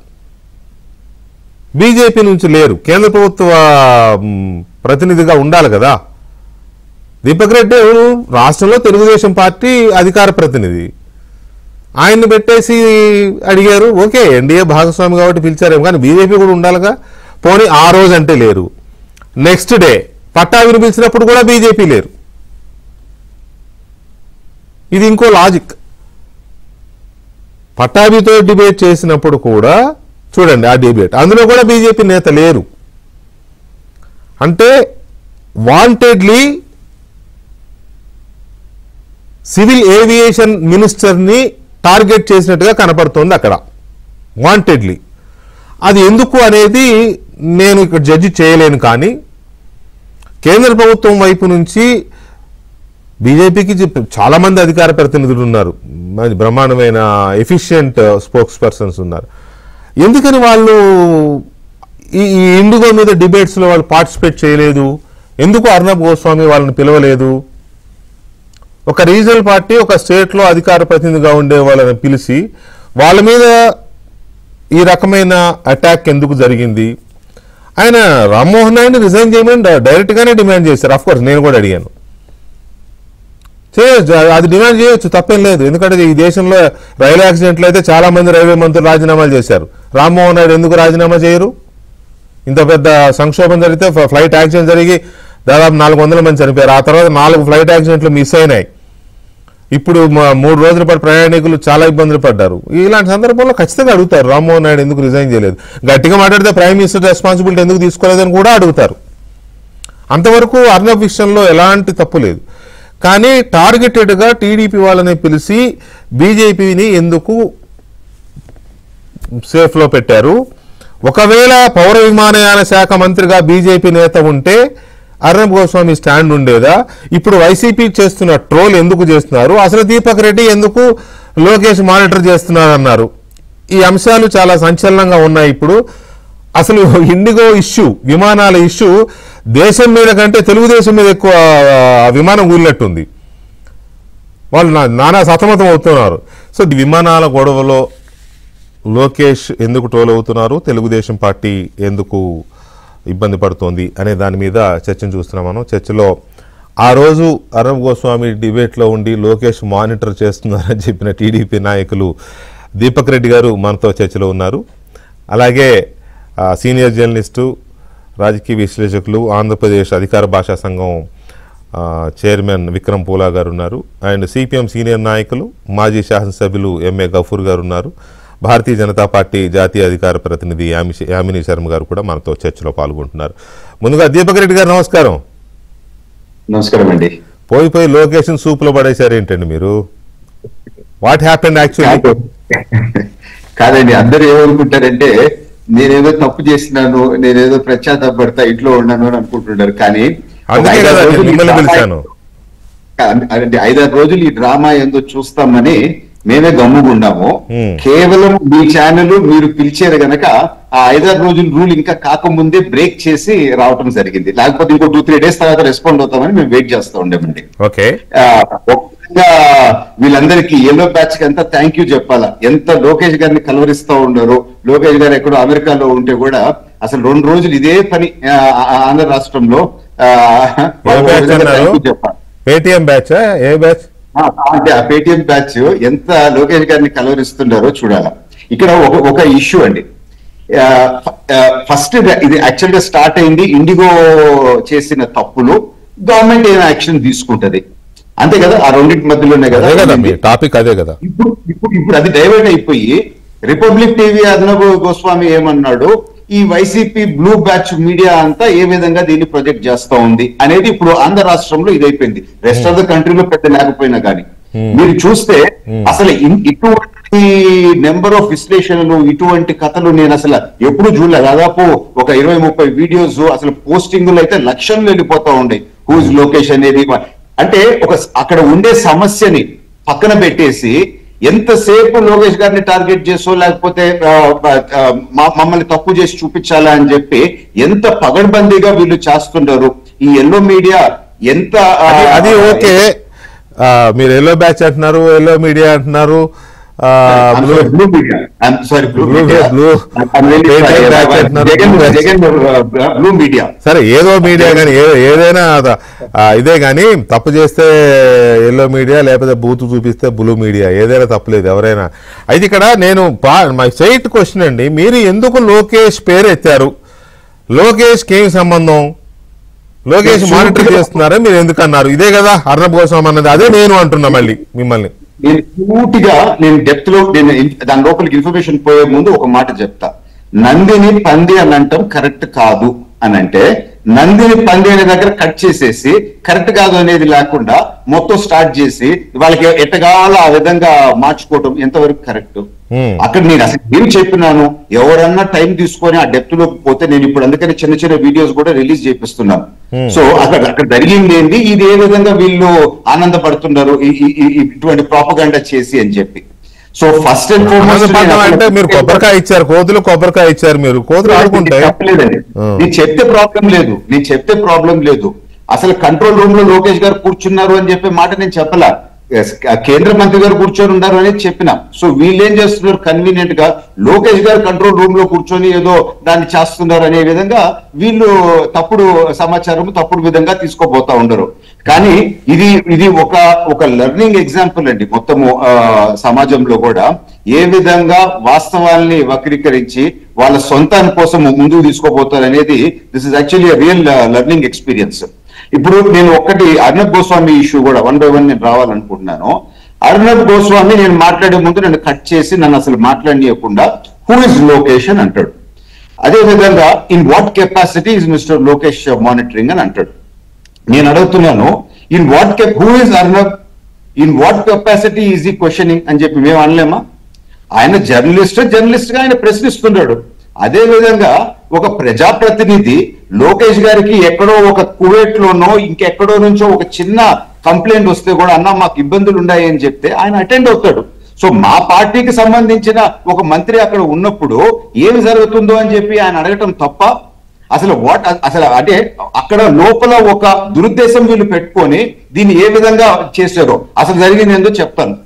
బీజేపీ నుంచి లేరు. కేంద్ర ప్రభుత్వ ప్రతినిధిగా ఉండాలి కదా. దీపక్ రెడ్డి ఎవరు? రాష్ట్రంలో తెలుగుదేశం పార్టీ అధికార ప్రతినిధి. ఆయన్ని పెట్టేసి అడిగారు. ఓకే, ఎన్డీఏ భాగస్వామి కాబట్టి పిలిచారేమో, కానీ బీజేపీ కూడా ఉండాలిగా. పోనీ ఆ రోజు అంటే లేరు. నెక్స్ట్ డే పట్టాభిని పిలిచినప్పుడు కూడా బీజేపీ లేరు. ఇది ఇంకో లాజిక్. పట్టాభితో డిబేట్ చేసినప్పుడు కూడా చూడండి ఆ డిబేట్, అందులో కూడా బీజేపీ నేత లేరు. అంటే వాంటెడ్లీ సివిల్ ఏవియేషన్ మినిస్టర్ని టార్గెట్ చేసినట్టుగా కనపడుతోంది అక్కడ, వాంటెడ్లీ. అది ఎందుకు అనేది నేను ఇక్కడ జడ్జి చేయలేను. కానీ కేంద్ర ప్రభుత్వం వైపు నుంచి బీజేపీకి చాలా మంది అధికార ప్రతినిధులు ఉన్నారు, బ్రహ్మాండమైన ఎఫిషియెంట్ స్పోక్స్ పర్సన్స్ ఉన్నారు. ఎందుకని వాళ్ళు ఈ ఇండిగో మీద డిబేట్స్లో వాళ్ళు పార్టిసిపేట్ చేయలేదు? ఎందుకు అర్నబ్ గోస్వామి వాళ్ళని పిలవలేదు? ఒక రీజనల్ పార్టీ ఒక స్టేట్లో అధికార ప్రతినిధిగా ఉండే వాళ్ళని పిలిచి వాళ్ళ మీద ఈ రకమైన అటాక్ ఎందుకు జరిగింది? ఆయన రామ్మోహన్ నాయుడిని రిజైన్ చేయమని డైరెక్ట్గానే డిమాండ్ చేశారు. అఫ్కోర్స్ నేను కూడా అడిగాను, అది డిమాండ్ చేయొచ్చు, తప్పేం లేదు. ఎందుకంటే ఈ దేశంలో రైలు యాక్సిడెంట్లు అయితే చాలా మంది రైల్వే మంత్రులు రాజీనామాలు చేశారు. రామ్మోహన్ నాయుడు ఎందుకు రాజీనామా చేయరు? ఇంత పెద్ద సంక్షోభం జరిగితే, ఫ్లైట్ యాక్సిడెంట్ జరిగి దాదాపు 400 మంది చనిపోయారు. ఆ తర్వాత 4 ఫ్లైట్ యాక్సిడెంట్లు మిస్ అయినాయి. ఇప్పుడు 3 రోజుల పాటు ప్రయాణికులు చాలా ఇబ్బందులు పడ్డారు. ఇలాంటి సందర్భంలో ఖచ్చితంగా అడుగుతారు, రామ్మోహన్ నాయుడు ఎందుకు రిజైన్ చేయలేదు? గట్టిగా మాట్లాడితే ప్రైమ్ మినిస్టర్ రెస్పాన్సిబిలిటీ ఎందుకు తీసుకోలేదని కూడా అడుగుతారు. అంతవరకు అర్నబ్ విషయంలో ఎలాంటి తప్పు లేదు. కానీ టార్గెటెడ్గా టీడీపీ వాళ్ళని పిలిచి బీజేపీని ఎందుకు సేఫ్లో పెట్టారు? ఒకవేళ పౌర విమానయాన శాఖ మంత్రిగా బీజేపీ నేత ఉంటే అర్నబ్ గోస్వామి స్టాండ్ ఉండేదా? ఇప్పుడు వైసీపీ చేస్తున్న ట్రోల్ ఎందుకు చేస్తున్నారు? అసలు దీపక్ రెడ్డి ఎందుకు లోకేష్ మానిటర్ చేస్తున్నారు అన్నారు. ఈ అంశాలు చాలా సంచలనంగా ఉన్నాయి. ఇప్పుడు అసలు ఇండిగో ఇష్యూ, విమానాల ఇష్యూ దేశం మీద కంటే తెలుగుదేశం మీద ఎక్కువ విమానం కూలినట్టుంది. వాళ్ళు నానా సతమతం అవుతున్నారు. సో విమానాల గొడవలో లోకేష్ ఎందుకు ట్రోల్ అవుతున్నారు, తెలుగుదేశం పార్టీ ఎందుకు ఇబ్బంది పడుతోంది అనే దాని మీద చర్చను చూస్తున్నాం మనం. చర్చలో ఆ రోజు అర్నబ్ గోస్వామి డిబేట్లో ఉండి లోకేష్ మానిటర్ చేస్తున్నారని చెప్పిన టీడీపీ నాయకులు దీపక్ రెడ్డి గారు మనతో చర్చలో ఉన్నారు. అలాగే సీనియర్ జర్నలిస్టు, రాజకీయ విశ్లేషకులు, ఆంధ్రప్రదేశ్ అధికార భాషా సంఘం చైర్మన్ విక్రమ్ పూలా గారు ఉన్నారు. అండ్ సిపిఎం సీనియర్ నాయకులు, మాజీ శాసనసభ్యులు ఎంఏ గఫూర్ గారు ఉన్నారు. భారతీయ జనతా పార్టీ జాతీయ అధికార ప్రతినిధి యామిని శర్మ గారు కూడా మనతో చర్చలో పాల్గొంటున్నారు. ముందుగా దీపక్ రెడ్డి గారు నమస్కారం. నమస్కారం అండి. పోయి లొకేషన్ సూపులో పడేశారు ఏంటండి మీరు? What happened actually? కాదండి, అందరూ ఏమనుకుంటారంటే నేనేదో తప్పు చేసినాను, నేనేదో ప్రత్యాతాపడతా ఇంట్లో ఉన్నాను అని అనుకుంటున్నారు. కానీ అందుకే కదా మిమ్మల్ని పిలిచాను. 5-6 రోజులు ఈ డ్రామా ఏందో చూస్తామని మేమే గమ్ముగున్నాము. కేవలం మీ ఛానల్ మీరు పిలిచారు గనక ఆ 5-6 రోజులు రూల్ ఇంకా కాకముందే బ్రేక్ చేసి రావటం జరిగింది. లేకపోతే ఇంకో 2-3 డేస్ తర్వాత రెస్పాండ్ అవుతామని మేము వెయిట్ చేస్తూ ఉండేమండి. ఓకే, వీళ్ళందరికీ ఎల్లో బ్యాచ్ కి అంతా థ్యాంక్ యూ చెప్పాలా. ఎంత లోకేష్ గారిని కలవరిస్తూ ఉన్నారు. లోకేష్ గారు ఎక్కడో అమెరికాలో ఉంటే కూడా అసలు 2 రోజులు ఇదే పని ఆంధ్ర రాష్ట్రంలో చెప్పాలి. పేటిఎం బ్యాచ్, ఏ బ్యాచ్ అంటే ఆ పేటిఎం బ్యాచ్ ఎంత లోకేష్ గారిని కలవరిస్తున్నారో చూడాలా. ఇక్కడ ఒక ఇష్యూ అండి. ఫస్ట్ ఇది యాక్చువల్ గా స్టార్ట్ అయింది ఇండిగో చేసిన తప్పులు గవర్నమెంట్ ఏం యాక్షన్ తీసుకుంటది అంతే కదా, ఆ రెండింటి మధ్యలోనే కదా టాపిక్. అదే కదా ఇప్పుడు అది డైవర్ట్ అయిపోయి రిపబ్లిక్ టీవీ అర్నబ్ గోస్వామి ఏమన్నాడు, ఈ వైసీపీ బ్లూ బ్యాచ్ మీడియా అంతా ఏ విధంగా దీన్ని ప్రొజెక్ట్ చేస్తా ఉంది అనేది ఇప్పుడు ఆంధ్ర రాష్ట్రంలో ఇదైపోయింది. రెస్ట్ ఆఫ్ ద కంట్రీలో పెద్ద లేకపోయినా కానీ మీరు చూస్తే అసలు ఇటువంటి నెంబర్ ఆఫ్ విశ్లేషణలు, ఇటువంటి కథలు నేను అసలు ఎప్పుడు చూడలేదు. దాదాపు ఒక 20-30 వీడియోస్ అసలు పోస్టింగ్లు అయితే లక్షలు వెళ్ళిపోతా ఉండే. హూజ్ లోకేష్ అనేది అంటే అక్కడ ఉండే సమస్యని పక్కన పెట్టేసి ఎంతసేపు లోకేష్ గారిని టార్గెట్ చేసో లేకపోతే మమ్మల్ని తప్పు చేసి చూపించాలా అని చెప్పి ఎంత పగడ్బందీగా వీళ్ళు చేస్తున్నారు. ఈ ఎల్లో మీడియా ఎంత అది ఓకే. మీరు ఎల్లో బ్యాచ్ అంటున్నారు, ఎల్లో మీడియా అంటున్నారు, సరే ఏదో మీడియా కానీ ఏదైనా ఇదే కానీ తప్పు చేస్తే ఎల్లో మీడియా, లేకపోతే బూత్ చూపిస్తే బ్లూ మీడియా, ఏదైనా తప్పులేదు ఎవరైనా. అయితే ఇక్కడ నేను మై సైట్ క్వశ్చన్ అండి, మీరు ఎందుకు లోకేష్ పేరు ఎత్తారు? లోకేష్కి ఏం సంబంధం? లోకేష్ మానిటర్ చేస్తున్నారా మీరు ఎందుకు అన్నారు? ఇదే కదా అర్నబ్ గోస్వామి అన్నది, అదే నేను అంటున్నా మళ్ళీ మిమ్మల్ని. నేను పూర్తిగా డెప్త్ లో దాని లోపలికి ఇన్ఫర్మేషన్ పోయే ముందు ఒక మాట చెప్తా. నందిని పంది అని అంటాం కరెక్ట్ కాదు అని అంటే, నందిని పంది అనే దగ్గర కట్ చేసేసి కరెక్ట్ కాదు అనేది లేకుండా మొత్తం స్టార్ట్ చేసి వాళ్ళకి ఎట్టగాల ఆ విధంగా మార్చుకోవటం ఎంతవరకు కరెక్ట్? అక్కడ నేను అసలు ఏం చెప్పినాను, ఎవరన్నా టైం తీసుకొని ఆ డెప్త్ లోకి పోతే నేను ఇప్పుడు అందుకని చిన్న చిన్న వీడియోస్ కూడా రిలీజ్ చేపిస్తున్నాను. సో అక్కడ జరిగింది ఏంటి, ఇది ఏ విధంగా వీళ్ళు ఆనందపడుతున్నారు ఇటువంటి ప్రాపగాండా చేసి అని చెప్పి. సో ఫస్ట్ అండ్ ఫార్మోస్ట్ అంటే మీరు కొబ్బరికాయ ఇచ్చారు, కోతులు కొబ్బరికాయ ఇచ్చారు, మీరు కోతులు ఆడుకుంటే చెప్పలేదండి. నేను చెప్తే ప్రాబ్లం లేదు. అసలు కంట్రోల్ రూమ్ లో లోకేష్ గారు కూర్చున్నారు అని చెప్పే మాట నేను చెప్పలా. కేంద్ర మంత్రి గారు కూర్చొని ఉన్నారు అనేది చెప్పిన. సో వీళ్ళు ఏం చేస్తున్నారు, కన్వీనియంట్ గా లోకేష్ గారు కంట్రోల్ రూమ్ లో కూర్చొని ఏదో దాన్ని చేస్తున్నారు అనే విధంగా వీళ్ళు తప్పుడు సమాచారం తప్పుడు విధంగా తీసుకోబోతా ఉండరు. కానీ ఇది ఒక లెర్నింగ్ ఎగ్జాంపుల్ అండి. మొత్తము సమాజంలో కూడా ఏ విధంగా వాస్తవాల్ని వక్రీకరించి వాళ్ళ సొంతాని కోసం ముందుకు తీసుకోబోతారు అనేది this is actually real learning experience. ఇప్పుడు నేను ఒక్కటి అర్నబ్ గోస్వామి ఇష్యూ కూడా 1 by 1 నేను రావాలనుకుంటున్నాను. అర్నబ్ గోస్వామి నేను మాట్లాడే ముందు నన్ను కట్ చేసి నన్ను అసలు మాట్లాడనీయకుండా హూ ఇస్ లోకేష్ అని అంటాడు. అదే విధంగా in what capacity is mister Lokesh monitoring అని అంటాడు. నేను అడుగుతున్నాను, who is Arnab, in what capacity is ఈ క్వశ్చనింగ్ అని చెప్పి మేము అనలేమా? ఆయన జర్నలిస్ట్ గా ఆయన ప్రశ్నిస్తున్నాడు. అదే విధంగా ఒక ప్రజాప్రతినిధి లోకేష్ గారికి ఎక్కడో ఒక కువైట్ లోనో ఇంకెక్కడో నుంచో ఒక చిన్న కంప్లైంట్ వస్తే కూడా అన్న మాకు ఇబ్బందులు ఉన్నాయి అని చెప్తే ఆయన అటెండ్ అవుతాడు. సో మా పార్టీకి సంబంధించిన ఒక మంత్రి అక్కడ ఉన్నప్పుడు ఏమి జరుగుతుందో అని చెప్పి ఆయన అడగటం తప్ప? అసలు అంటే అక్కడ లోపల ఒక దురుద్దేశం వీళ్ళు పెట్టుకొని దీన్ని ఏ విధంగా చేశారో అసలు జరిగింది ఏందో చెప్తాను.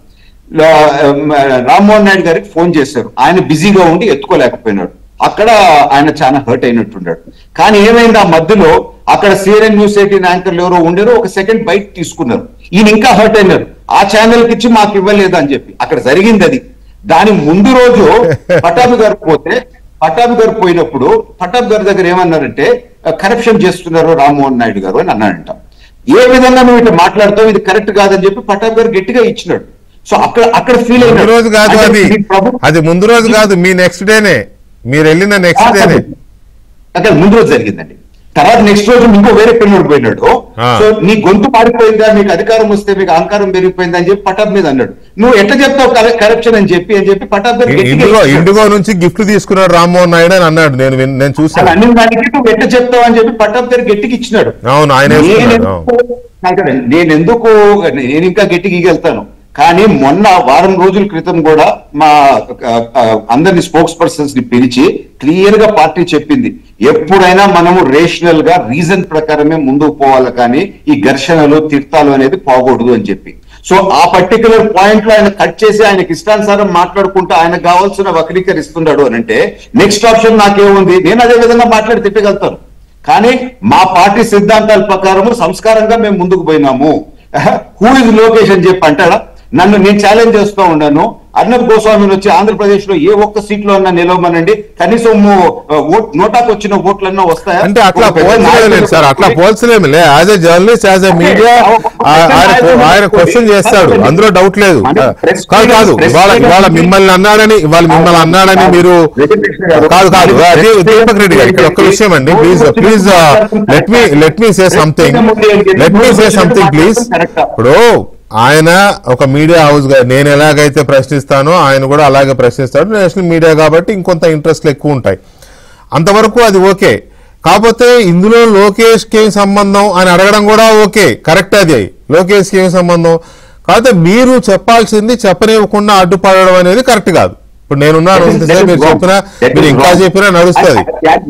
రామ్మోహన్ నాయుడు గారికి ఫోన్ చేశారు, ఆయన బిజీగా ఉండి ఎత్తుకోలేకపోయినాడు. అక్కడ ఆయన చాలా హర్ట్ అయినట్టున్నాడు. కానీ ఏమైంది ఆ మధ్యలో అక్కడ CNN News 18 యాంకర్లు ఎవరో ఉండేరో ఒక సెకండ్ బయట తీసుకున్నారు. ఈయన ఇంకా హర్ట్ అయినారు, ఆ ఛానల్కి ఇచ్చి మాకు ఇవ్వలేదు అని చెప్పి. అక్కడ జరిగింది అది. దాని ముందు రోజు పటాబి గారు పోయినప్పుడు పటాబి గారి దగ్గర ఏమన్నారంటే కరప్షన్ చేస్తున్నారు రామ్మోహన్ నాయుడు గారు అని అన్నాడంట. ఏ విధంగా నువ్వు ఇట్లా మాట్లాడుతావు, ఇది కరెక్ట్ కాదని చెప్పి పటాబి గారు గట్టిగా ఇచ్చినాడు. సో అక్కడ ఫీల్ అయిన రోజు కాదు అది ముందు రోజు కాదు, మీ నెక్స్ట్ డేనే, మీరు వెళ్ళిన నెక్స్ట్ డేనే. అక్కడ ముందు రోజు జరిగిందండి. తర్వాత నెక్స్ట్ రోజు ఇంకో వేరే పిల్లడు పోయినాడు. సో నీ గొంతు పాడిపోయిందా, మీకు అధికారం వస్తే మీకు అహంకారం పెరిగిపోయిందా అని చెప్పి పటాబ్ మీద అన్నాడు. నువ్వు ఎట్లా చెప్తావు కరప్షన్ అని చెప్పి పటాబ్ ఇండిగో నుంచి గిఫ్ట్ తీసుకున్నాడు రామ్మోహన్ నాయుడు అని అన్నాడు. నేను చూసాను. అన్ని దానికి నువ్వు ఎట్లా చెప్తావు అని చెప్పి పటాబ్ గారు గట్టికి ఇచ్చినాడు. అవును, ఆయన నేను ఇంకా గట్టికి వెళ్తాను. కానీ మొన్న వారం రోజుల క్రితం కూడా మా అందరిని స్పోక్స్ పర్సన్స్ ని పిలిచి క్లియర్ గా పార్టీ చెప్పింది, ఎప్పుడైనా మనము రేషనల్ గా రీజన్ ప్రకారమే ముందుకు పోవాలి, కానీ ఈ ఘర్షణలు తిర్తాలు అనేది పోకూడదు అని చెప్పి. సో ఆ పర్టికులర్ పాయింట్ లో ఆయన కట్ చేసి ఆయనకి ఇష్టానుసారం మాట్లాడుకుంటూ ఆయనకు కావాల్సిన వక్రీకరిస్తున్నాడు అని అంటే నెక్స్ట్ ఆప్షన్ నాకేముంది, నేను అదే విధంగా మాట్లాడి తిట్టగలుగుతాను. కానీ మా పార్టీ సిద్ధాంతాల ప్రకారము సంస్కారంగా మేము ముందుకు పోయినాము. హూ ఇస్ లోకేష్ అని చెప్పి అంటాడా? నేను ఛాలెంజ్ చేస్తూ ఉన్నాను, అర్నబ్ గోస్వామిని వచ్చి ఆంధ్రప్రదేశ్ లో ఏ ఒక్క సీట్ లో అన్నా నిలవమనండి, కనీసం నోటాకు వచ్చిన ఓట్లన్నా వస్తాయా అంటే? అట్లా పోల్చలేదు సార్, అట్లా పోల్చలేములే. As a journalist, as a media ఆయన క్వశ్చన్ చేస్తాడు, అందులో డౌట్ లేదు. కాదు ఇవాళ మిమ్మల్ని అన్నాడని మీరు కాదు దీపక్ రెడ్డి గారు ఇక్కడ ఒక్క విషయం అండి, please let me say something please. ఇప్పుడు ఆయన ఒక మీడియా హౌస్ గా నేను ఎలాగైతే ప్రశ్నిస్తానో ఆయన కూడా అలాగే ప్రశ్నిస్తాడు. నేషనల్ మీడియా కాబట్టి ఇంకొంత ఇంట్రెస్ట్లు ఎక్కువ ఉంటాయి, అంతవరకు అది ఓకే. కాకపోతే ఇందులో లోకేష్ కి సంబంధం అని అడగడం కూడా ఓకే, కరెక్ట్. అది లోకేష్ కి సంబంధం కాకపోతే మీరు చెప్పాల్సింది చెప్పనివ్వకుండా అడ్డుపడడం అనేది కరెక్ట్ కాదు. ఇప్పుడు నేనున్నాను, మీరు చెప్పినా మీరు ఇంకా చెప్పినా నడుస్తుంది.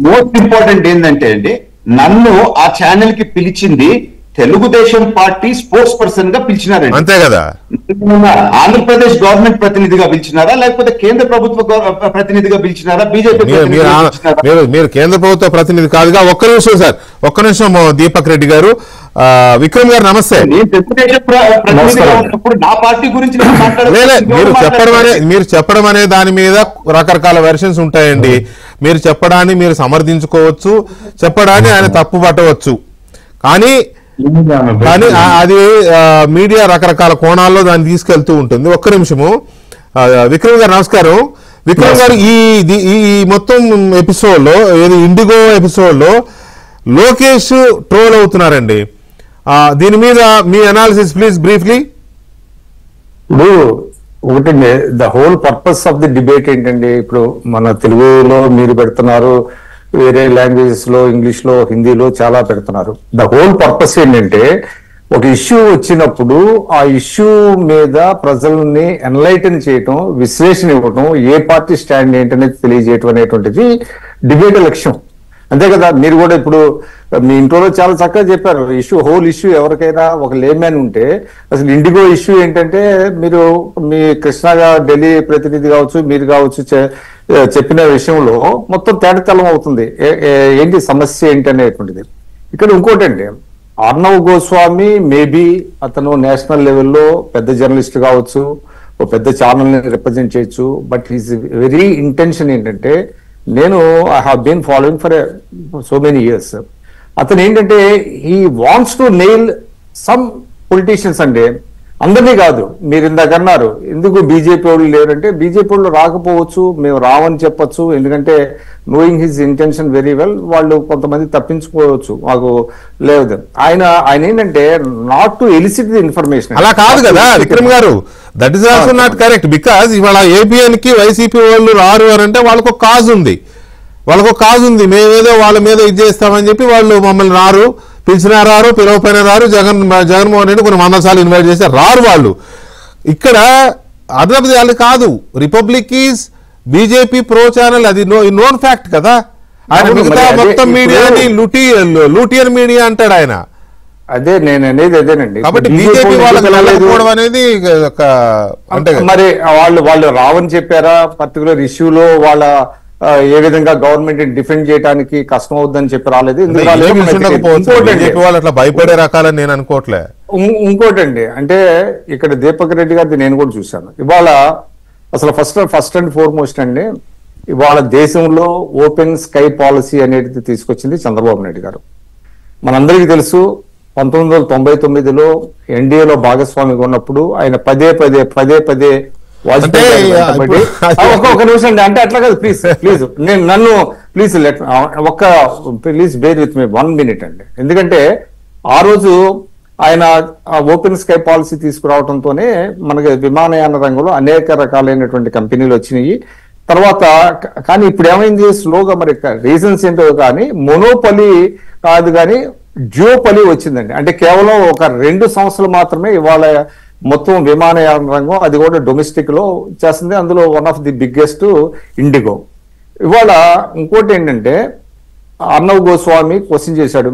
మోస్ట్ ఇంపార్టెంట్ ఏంటంటే అండి, నన్ను ఆ ఛానల్ కి పిలిచింది తెలుగుదేశం పార్టీ స్పోర్ట్స్ పర్సన్ గా పిలిచినారండి, అంతే కదా. ఆంధ్రప్రదేశ్ గవర్నమెంట్ ప్రతినిధిగా పిలిచినారా, లేకపోతే కేంద్ర ప్రభుత్వ ప్రతినిధిగా పిలిచినారా, బీజేపీ? మీరు కేంద్ర ప్రభుత్వ ప్రతినిధి కాదుగా. ఒక్క నిమిషం సార్, ఒక్క నిమిషం దీపక్ రెడ్డి గారు. విక్రమ్ గారు నమస్తే. నేను తెలుగుదేశం ప్రతినిధిగా ఉన్నప్పుడు నా పార్టీ గురించి మీరు చెప్పడం అనే దాని మీద రకరకాల వెర్షన్స్ ఉంటాయండి. మీరు చెప్పడాన్ని మీరు సమర్థించుకోవచ్చు, చెప్పడాన్ని ఆయన తప్పు పట్టవచ్చు. కానీ అది మీడియా రకరకాల కోణాల్లో దాన్ని తీసుకెళ్తూ ఉంటుంది. ఒక్క నిమిషము. విక్రమ్ గారు నమస్కారం. విక్రమ్ గారు, ఈ మొత్తం ఎపిసోడ్ లో, ఇండిగో ఎపిసోడ్ లో లోకేష్ ట్రోల్ అవుతున్నారండి. దీని మీద మీ అనాలిసిస్ ప్లీజ్ బ్రీఫ్లీ. ఇప్పుడు ఒకటి, the whole purpose of the debate ఏంటండి, ఇప్పుడు మన తెలుగులో మీరు పెడుతున్నారు, వేరే లాంగ్వేజెస్ లో ఇంగ్లీష్ లో హిందీలో చాలా పెడుతున్నారు. ద హోల్ పర్పస్ ఏంటంటే ఒక ఇష్యూ వచ్చినప్పుడు ఆ ఇష్యూ మీద ప్రజల్ని ఎన్లైటన్ చేయటం, విశ్లేషణ ఇవ్వటం, ఏ పార్టీ స్టాండ్ ఏంటనేది తెలియజేయటం అనేటువంటిది డిబేట్ లక్ష్యం, అంతే కదా. మీరు కూడా ఇప్పుడు మీ ఇంట్లోలో చాలా చక్కగా చెప్పారు. హోల్ ఇష్యూ ఎవరికైనా ఒక లేమ్యాన్ ఉంటే అసలు ఇండిగో ఇష్యూ ఏంటంటే, మీరు మీ కృష్ణగా ఢిల్లీ ప్రతినిధి కావచ్చు, మీరు కావచ్చు, చెప్పిన విషయంలో మొత్తం తేటతెల్లం అవుతుంది. ఏంటి సమస్య ఏంటి అనేటువంటిది. ఇక్కడ ఇంకోటండి, అర్నవ్ గోస్వామి మేబీ అతను నేషనల్ లెవెల్లో పెద్ద జర్నలిస్ట్ కావచ్చు, ఒక పెద్ద ఛానల్ని రిప్రజెంట్ చేయొచ్చు. బట్ హిస్ వెరీ ఇంటెన్షన్ ఏంటంటే, నేను I have been following for so many years. అతను ఏంటంటే he wants to nail some politicians అండి, అందరినీ కాదు. మీరు ఇందాక అన్నారు ఎందుకు బీజేపీ వాళ్ళు లేరంటే, బీజేపీ వాళ్ళు రాకపోవచ్చు, మేము రావని చెప్పొచ్చు. ఎందుకంటే knowing his intention very well, వాళ్ళు కొంతమంది తప్పించుకోవచ్చు, మాకు లేదు. ఆయన ఏంటంటే not to illicit the information. అలా కాదు కదా విక్రమ్ గారు, that is also not correct. Because ఇవాళ ఏపీఎన్ కి వైసీపీ వాళ్ళు రారు అని అంటే వాళ్ళకు ఒక కాజ్ ఉంది. వాళ్ళకు కాజు ఉంది, మేమేదో వాళ్ళ మీద ఇది చేస్తామని చెప్పి వాళ్ళు మమ్మల్ని రారు, పిలిచినా రారు, పిలవపైన రారు. జగన్మోహన్ రెడ్డి కొన్ని 100 సార్లు ఇన్వైట్ చేశారు, రారు వాళ్ళు. ఇక్కడ అదనపు కాదు, republic is BJP pro channel, అది నోన్ ఫ్యాక్ట్ కదా. ఆయన మిగతా మొత్తం మీడియాని లూటియన్ మీడియా అంటాడు ఆయన. అదే నేను అనేది అదేనండి. కాబట్టి బీజేపీ వాళ్ళకి వెళ్ళకపోవడం అనేది అంటే మరి వాళ్ళు రావని చెప్పారా? పర్టికులర్ ఇష్యూలో వాళ్ళ ఏ విధంగా గవర్నమెంట్ డిఫెండ్ చేయడానికి కష్టం అవుతుందని చెప్పి రాలేదు. వాళ్ళు అట్లా భయపడే రకాలని నేను అనుకోవట్లే. ఇంకోటండి, అంటే ఇక్కడ దీపక్ రెడ్డి గారిది నేను కూడా చూశాను. ఇవాళ అసలు ఫస్ట్ అండ్ ఫార్మోస్ట్ అండి, ఇవాళ దేశంలో ఓపెన్ స్కై పాలసీ అనేది తీసుకొచ్చింది చంద్రబాబు నాయుడు గారు. మనందరికీ తెలుసు 1999లో ఎన్డీఏలో భాగస్వామిగా ఉన్నప్పుడు ఆయన పదే పదే ఒక నిమిషం అండి, అంటే అట్లా కాదు, ప్లీజ్ నన్ను please bear with me 1 minute అండి. ఎందుకంటే ఆ రోజు ఆయన ఓపెన్ స్కై పాలసీ తీసుకురావడంతోనే మనకి విమానయాన రంగంలో అనేక రకాలైనటువంటి కంపెనీలు వచ్చినాయి. తర్వాత కానీ ఇప్పుడు ఏమైంది, స్లోగా మరి రీజన్స్ ఏంటో కానీ మోనోపలి కాదు కానీ జియోపలి వచ్చిందండి. అంటే కేవలం ఒక 2 సంవత్సరాలు మాత్రమే ఇవాళ మొత్తం విమానయాన రంగం, అది కూడా డొమెస్టిక్ లో చేస్తుంది. అందులో one of the biggest IndiGo. ఇవాళ ఇంకోటి ఏంటంటే అర్నవ్ గోస్వామి క్వశ్చన్ చేశాడు,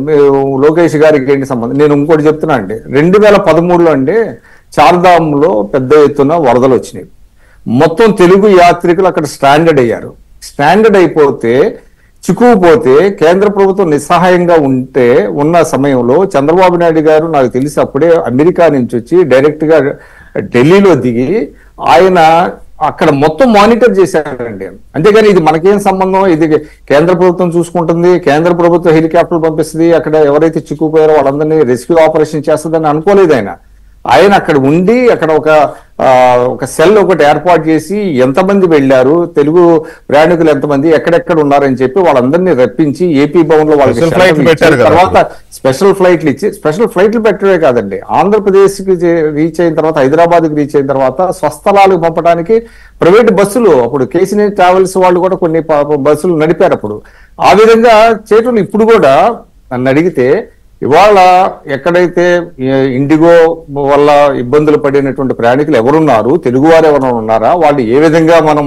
లోకేష్ గారికి ఏంటి సంబంధం. నేను ఇంకోటి చెప్తున్నా అండి, 2013లో అండి చార్ధాంలో పెద్ద ఎత్తున వరదలు వచ్చినాయి. మొత్తం తెలుగు యాత్రికులు అక్కడ స్టాండర్డ్ అయ్యారు. స్టాండర్డ్ అయిపోతే చిక్కుపోతే కేంద్ర ప్రభుత్వం నిస్సహాయంగా ఉన్న సమయంలో చంద్రబాబు నాయుడు గారు నాకు తెలిసి అప్పుడే అమెరికా నుంచి వచ్చి డైరెక్ట్ గా ఢిల్లీలో దిగి ఆయన అక్కడ మొత్తం మానిటర్ చేశారండి. అంతేగాని ఇది మనకేం సంబంధం, ఇది కేంద్ర ప్రభుత్వం చూసుకుంటుంది, కేంద్ర ప్రభుత్వం హెలికాప్టర్లు పంపిస్తుంది, అక్కడ ఎవరైతే చిక్కుపోయారో వాళ్ళందరినీ రెస్క్యూ ఆపరేషన్ చేస్తుందని అనుకోలేదు ఆయన అక్కడ ఉండి అక్కడ ఒక సెల్ ఒకటి ఏర్పాటు చేసి ఎంతమంది వెళ్ళారు, తెలుగు ప్రయాణికులు ఎంతమంది ఎక్కడెక్కడ ఉన్నారని చెప్పి వాళ్ళందరినీ రప్పించి ఏపీ భవన్ లో వాళ్ళకి తర్వాత స్పెషల్ ఫ్లైట్లు పెట్టడమే కాదండి, ఆంధ్రప్రదేశ్ కి రీచ్ అయిన తర్వాత హైదరాబాద్ కి రీచ్ అయిన తర్వాత స్వస్థలాలకు పంపడానికి ప్రైవేట్ బస్సులు, అప్పుడు కేసీఆర్ ట్రావెల్స్ వాళ్ళు కూడా కొన్ని బస్సులు నడిపారు. అప్పుడు ఆ విధంగా చేయటం ఇప్పుడు కూడా నన్ను అడిగితే ఇవాళ ఎక్కడైతే ఇండిగో వల్ల ఇబ్బందులు పడినటువంటి ప్రయాణికులు ఎవరున్నారు, తెలుగువారు ఎవరైనా ఉన్నారా, వాళ్ళు ఏ విధంగా మనం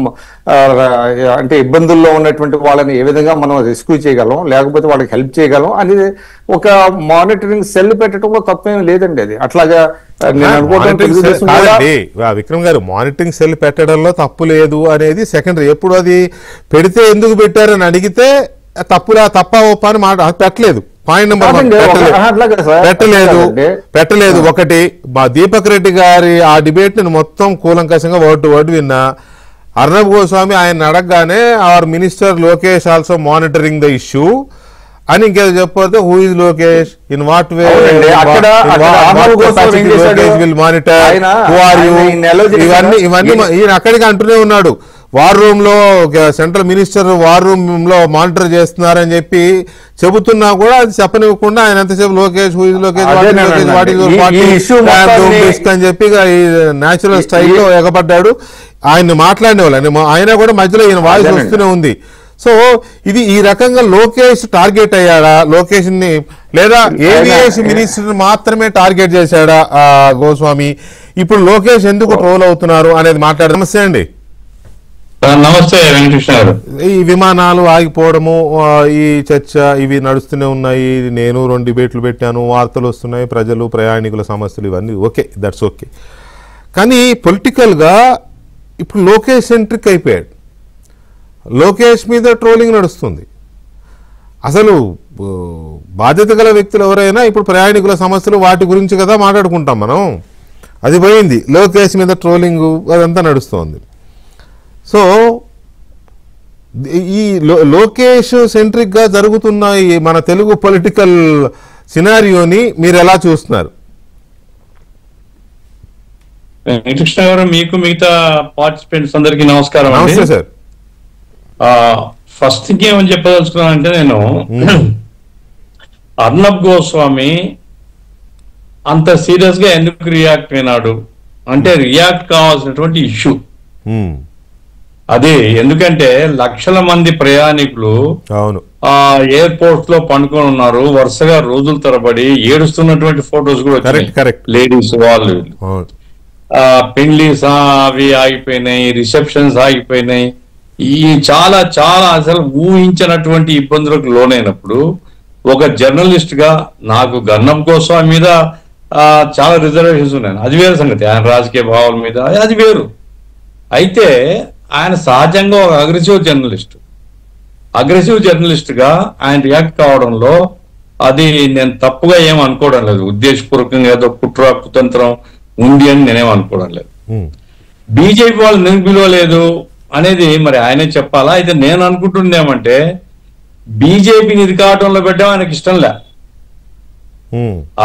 అంటే ఇబ్బందుల్లో ఉన్నటువంటి వాళ్ళని ఏ విధంగా మనం రెస్క్యూ చేయగలం, లేకపోతే వాళ్ళకి హెల్ప్ చేయగలం అనేది ఒక మానిటరింగ్ సెల్ పెట్టడంలో తప్పేం లేదండి. అది అట్లాగా నేను అనుకుంటున్నాను. విక్రమ్ గారు, మానిటరింగ్ సెల్ పెట్టడంలో తప్పు లేదు అనేది సెకండరీ. ఎప్పుడు అది పెడితే ఎందుకు పెట్టారని అడిగితే తప్ప ఒప్ప అని మాట పెట్టలేదు. పాయింట్ నెంబర్ 1 పెట్టలేదు. ఒకటి, మా దీపక్ రెడ్డి గారి ఆ డిబేట్ ని మొత్తం కూలంకషంగా వర్డ్ టు వర్డ్ విన్నా. అర్నబ్ గోస్వామి ఆయన అడగగానే our minister Lokesh also monitoring the issue అని ఇంకేదో చెప్పకపోతే who is Lokesh, in what way will monitor, who are you, ఇవన్నీ ఈయన అక్కడికి అంటూనే ఉన్నాడు. వార్ రూమ్ లో సెంట్రల్ మినిస్టర్ వార్ రూమ్ లో మానిటర్ చేస్తున్నారని చెప్పి చెబుతున్నా కూడా అది చెప్పనివ్వకుండా ఆయన ఎంతసేపు లోకేష్ అని చెప్పి న్యాచురల్ స్టైల్లో ఎగబడ్డాడు. ఆయన మాట్లాడేవాళ్ళు, ఆయన కూడా మధ్యలో ఈయన వాయిస్ వస్తూనే ఉంది. సో ఇది ఈ రకంగా లోకేష్ టార్గెట్ అయ్యాడా లోకేష్ ని, లేదా ఏవియేషన్ మినిస్టర్ మాత్రమే టార్గెట్ చేశాడా గోస్వామి? ఇప్పుడు లోకేష్ ఎందుకు ట్రోల్ అవుతున్నారు అనేది మాట్లాడే సమస్య అండి. నమస్తే వెంకటకృష్ణ గారు. ఈ విమానాలు ఆగిపోవడము, ఈ చర్చ ఇవి నడుస్తూనే ఉన్నాయి. నేను 2 డిబేట్లు పెట్టాను, వార్తలు వస్తున్నాయి, ప్రజలు ప్రయాణికుల సమస్యలు, ఇవన్నీ ఓకే, దట్స్ ఓకే. కానీ పొలిటికల్గా ఇప్పుడు లోకేష్ సెంట్రిక్ అయిపోయాడు. లోకేష్ మీద ట్రోలింగ్ నడుస్తుంది. అసలు బాధ్యత గల వ్యక్తులు ఎవరైనా ఇప్పుడు ప్రయాణికుల సమస్యలు వాటి గురించి కదా మాట్లాడుకుంటాం మనం. అది పోయింది, లోకేష్ మీద ట్రోలింగ్ అదంతా నడుస్తోంది. సో ఈ లోకేష్ సెంట్రిక్ గా జరుగుతున్న ఈ మన తెలుగు పొలిటికల్ సినారియోని మీరు ఎలా చూస్తున్నారు? వెంకటకృష్ణ గారు, మీకు మిగతా పార్టిసిపెంట్స్ అందరికీ నమస్కారం. నమస్తే సార్. ఫస్ట్ థింగ్ ఏమని చెప్పదలుచుకున్నానంటే, నేను అర్నబ్ గోస్వామి అంత సీరియస్ గా ఎందుకు రియాక్ట్ అయినాడు అంటే, రియాక్ట్ కావాల్సినటువంటి ఇష్యూ అది ఎందుకంటే లక్షల మంది ప్రయాణికులు అవును ఎయిర్పోర్ట్ లో పండుకొని ఉన్నారు, వరుసగా రోజుల తరబడి ఏడుస్తున్నటువంటి ఫొటోస్ కూడా కరెక్ట్ కరెక్ట్ లేడీస్ వాళ్ళు. అవును పెళ్లిస్ అవి ఆగిపోయినాయి, రిసెప్షన్స్ ఆగిపోయినాయి. ఈ చాలా చాలా అసలు ఊహించినటువంటి ఇబ్బందులకు లోనైనప్పుడు ఒక జర్నలిస్ట్ గా నాకు గన్నం గోస్వామి మీద చాలా రిజర్వేషన్స్ ఉన్నాయి. అది వేరు సంగతి, ఆయన రాజకీయ భావాల మీద అది వేరు. అయితే ఆయన సహజంగా ఒక అగ్రెసివ్ జర్నలిస్ట్ గా ఆయన రియాక్ట్ కావడంలో అది నేను తప్పుగా ఏం అనుకోవడం లేదు. ఉద్దేశపూర్వకంగా ఏదో కుట్ర కుతంత్రం ఉంది అని నేనేం అనుకోవడం లేదు. బీజేపీ వాళ్ళు నేను పిలవలేదు అనేది మరి ఆయనే చెప్పాలా? అయితే నేను అనుకుంటుందేమంటే బీజేపీని ఇరికాటంలో పెట్టడం ఆయనకి ఇష్టం లే.